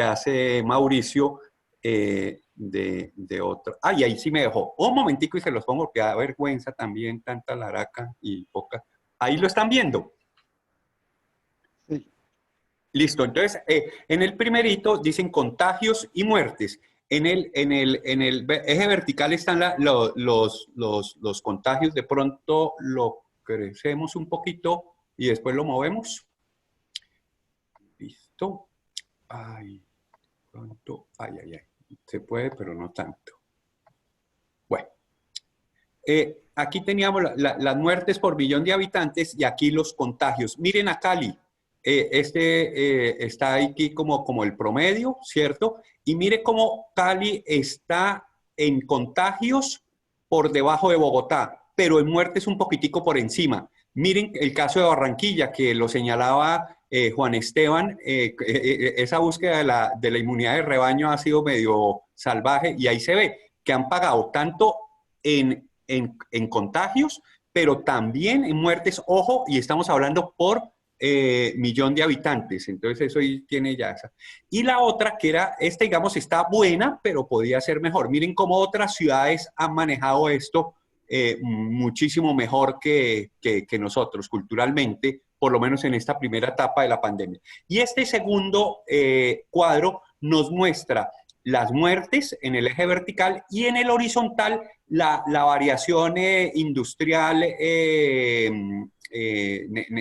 hace Mauricio de otro. Ah, y ahí sí me dejó. Un momentico y se los pongo porque da vergüenza también tanta laraca y poca. Ahí lo están viendo. Sí. Listo, entonces en el primerito dicen contagios y muertes. En el eje vertical están los contagios, de pronto lo crecemos un poquito y después lo movemos. Listo. Ay, pronto, ay. Se puede, pero no tanto. Bueno, aquí teníamos las muertes por millón de habitantes y aquí los contagios. Miren a Cali. Está aquí como el promedio, ¿cierto? Y mire cómo Cali está en contagios por debajo de Bogotá, pero en muertes un poquitico por encima. Miren el caso de Barranquilla, que lo señalaba Juan Esteban, esa búsqueda de la inmunidad de rebaño ha sido medio salvaje y ahí se ve que han pagado tanto en contagios, pero también en muertes, ojo, y estamos hablando por millón de habitantes, entonces eso ahí tiene ya esa. Y la otra que era, esta digamos está buena, pero podía ser mejor. Miren cómo otras ciudades han manejado esto muchísimo mejor que nosotros culturalmente, por lo menos en esta primera etapa de la pandemia. Y este segundo cuadro nos muestra las muertes en el eje vertical y en el horizontal la variación industrial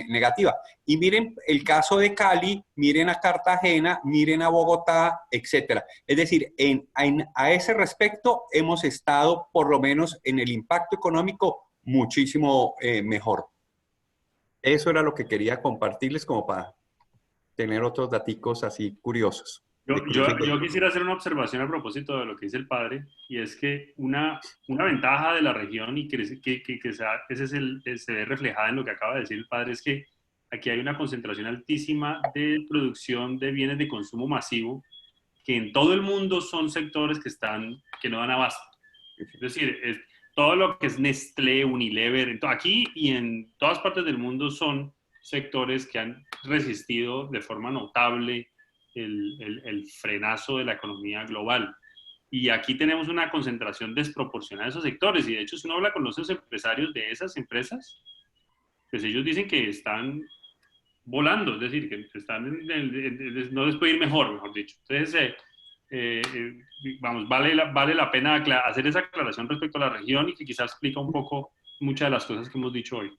negativa. Y miren el caso de Cali, miren a Cartagena, miren a Bogotá, etcétera. Es decir, a ese respecto hemos estado, por lo menos en el impacto económico, muchísimo mejor. Eso era lo que quería compartirles como para tener otros daticos así curiosos. Yo quisiera hacer una observación a propósito de lo que dice el padre, y es que una ventaja de la región, y que se ve reflejada en lo que acaba de decir el padre, es que aquí hay una concentración altísima de producción de bienes de consumo masivo, que en todo el mundo son sectores que no dan abasto. Es decir, todo lo que es Nestlé, Unilever, aquí y en todas partes del mundo son sectores que han resistido de forma notable el frenazo de la economía global. Y aquí tenemos una concentración desproporcionada de esos sectores. Y de hecho, si uno habla con los empresarios de esas empresas, pues ellos dicen que están volando, es decir, que están no les puede ir mejor dicho. Entonces, vamos, vale la pena hacer esa aclaración respecto a la región y que quizás explica un poco muchas de las cosas que hemos dicho hoy.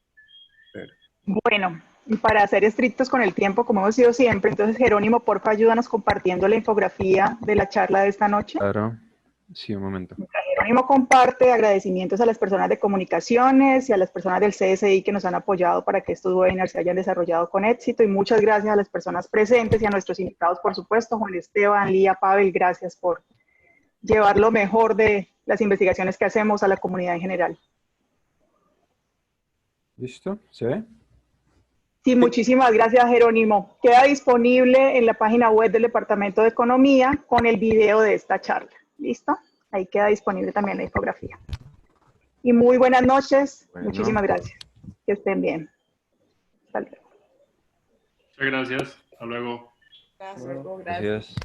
Bueno, y para ser estrictos con el tiempo, como hemos sido siempre, entonces Jerónimo, porfa, ayúdanos compartiendo la infografía de la charla de esta noche. Claro, sí, un momento. Jerónimo comparte agradecimientos a las personas de comunicaciones y a las personas del CSI que nos han apoyado para que estos webinars se hayan desarrollado con éxito, y muchas gracias a las personas presentes y a nuestros invitados, por supuesto, Juan Esteban, Lía, Pavel, gracias por llevar lo mejor de las investigaciones que hacemos a la comunidad en general. ¿Listo? ¿Se ve? Sí, muchísimas gracias, Jerónimo. Queda disponible en la página web del Departamento de Economía con el video de esta charla. ¿Listo? Ahí queda disponible también la infografía. Y muy buenas noches. Bueno. Muchísimas gracias. Que estén bien. Hasta luego. Muchas gracias. Hasta luego. Gracias. Gracias.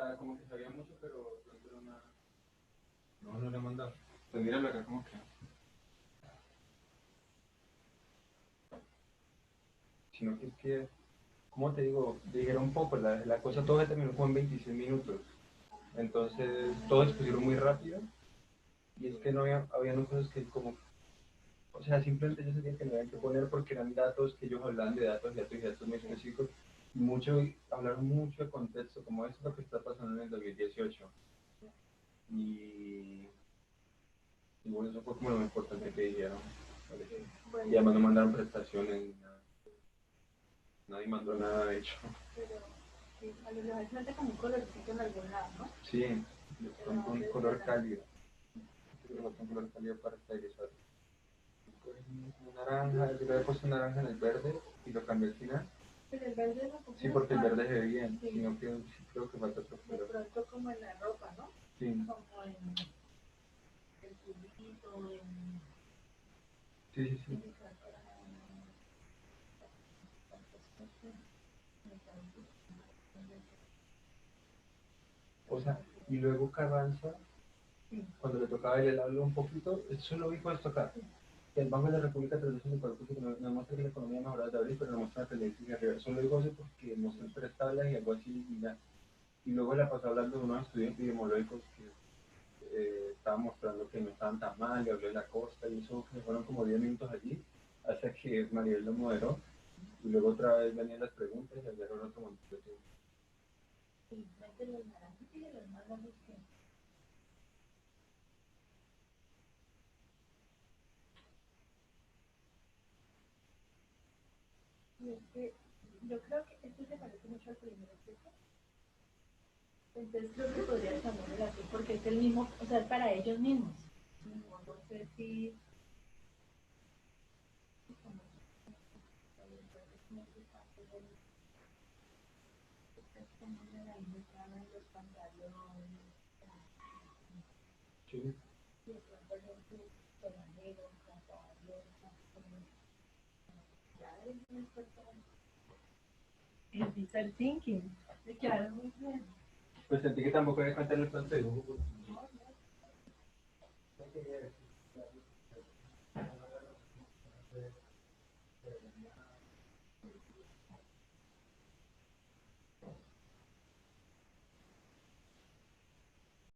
sea, como que sabía mucho, pero no era nada. No, no le he mandado. Pues míralo acá como que. Sino que es que, ¿cómo te digo? Dijeron un poco, la cosa todo se terminó como en 26 minutos. Entonces, todos expusieron muy rápido. Y es que no había cosas que como, o sea, simplemente yo sentía que no había que poner porque eran datos que ellos hablaban de datos muy específicos. Hablaron mucho de contexto, como esto es lo que está pasando en el 2018. Y bueno, eso fue como lo más importante que dijeron. Y además no mandaron prestaciones ni nada. Nadie mandó nada, de hecho. Pero a los demás falta como un colorcito en algún lado, ¿no? Sí, con un color cálido. Un color cálido para estabilizar. Un naranja, yo le había puesto un naranja en el verde y lo cambié al final. Pero el verde lo Sí, porque el verde se ve bien, sino que sí creo que falta otro de color. pronto como en la ropa, ¿no? Sí. Como en el tubito, en... Sí, sí, sí. O sea, y luego Carranza, cuando le tocaba él habló un poquito, eso lo vi puesto acá. Que el Banco de la República traduce en el cuerpo que nos muestra que la economía ha mejorado de abril, pero no muestra la tendencia hacia arriba. Eso lo digo así porque mostró tres tablas y algo así y ya. Y luego la pasó hablando de unos estudios epidemiológicos que estaban mostrando que no estaban tan mal, y habló de la costa y eso, que fueron como 10 minutos allí, hasta que Mariel lo moderó. Y luego otra vez venían las preguntas y hablaron otro montón de tiempo. Sí, mete los naranjas y los más grandes que... Y es que yo creo que este se parece mucho al primero, ¿cierto? Entonces creo que podría poner así, porque es el mismo, o sea, es para ellos mismos. No sé si... Los pantalones, Sí. y de pronto gente sobaneros, caballeros, ya eres un experto en el design thinking. Me quedaron muy bien. Pues sentí que tampoco había que contarle tanto dibujo.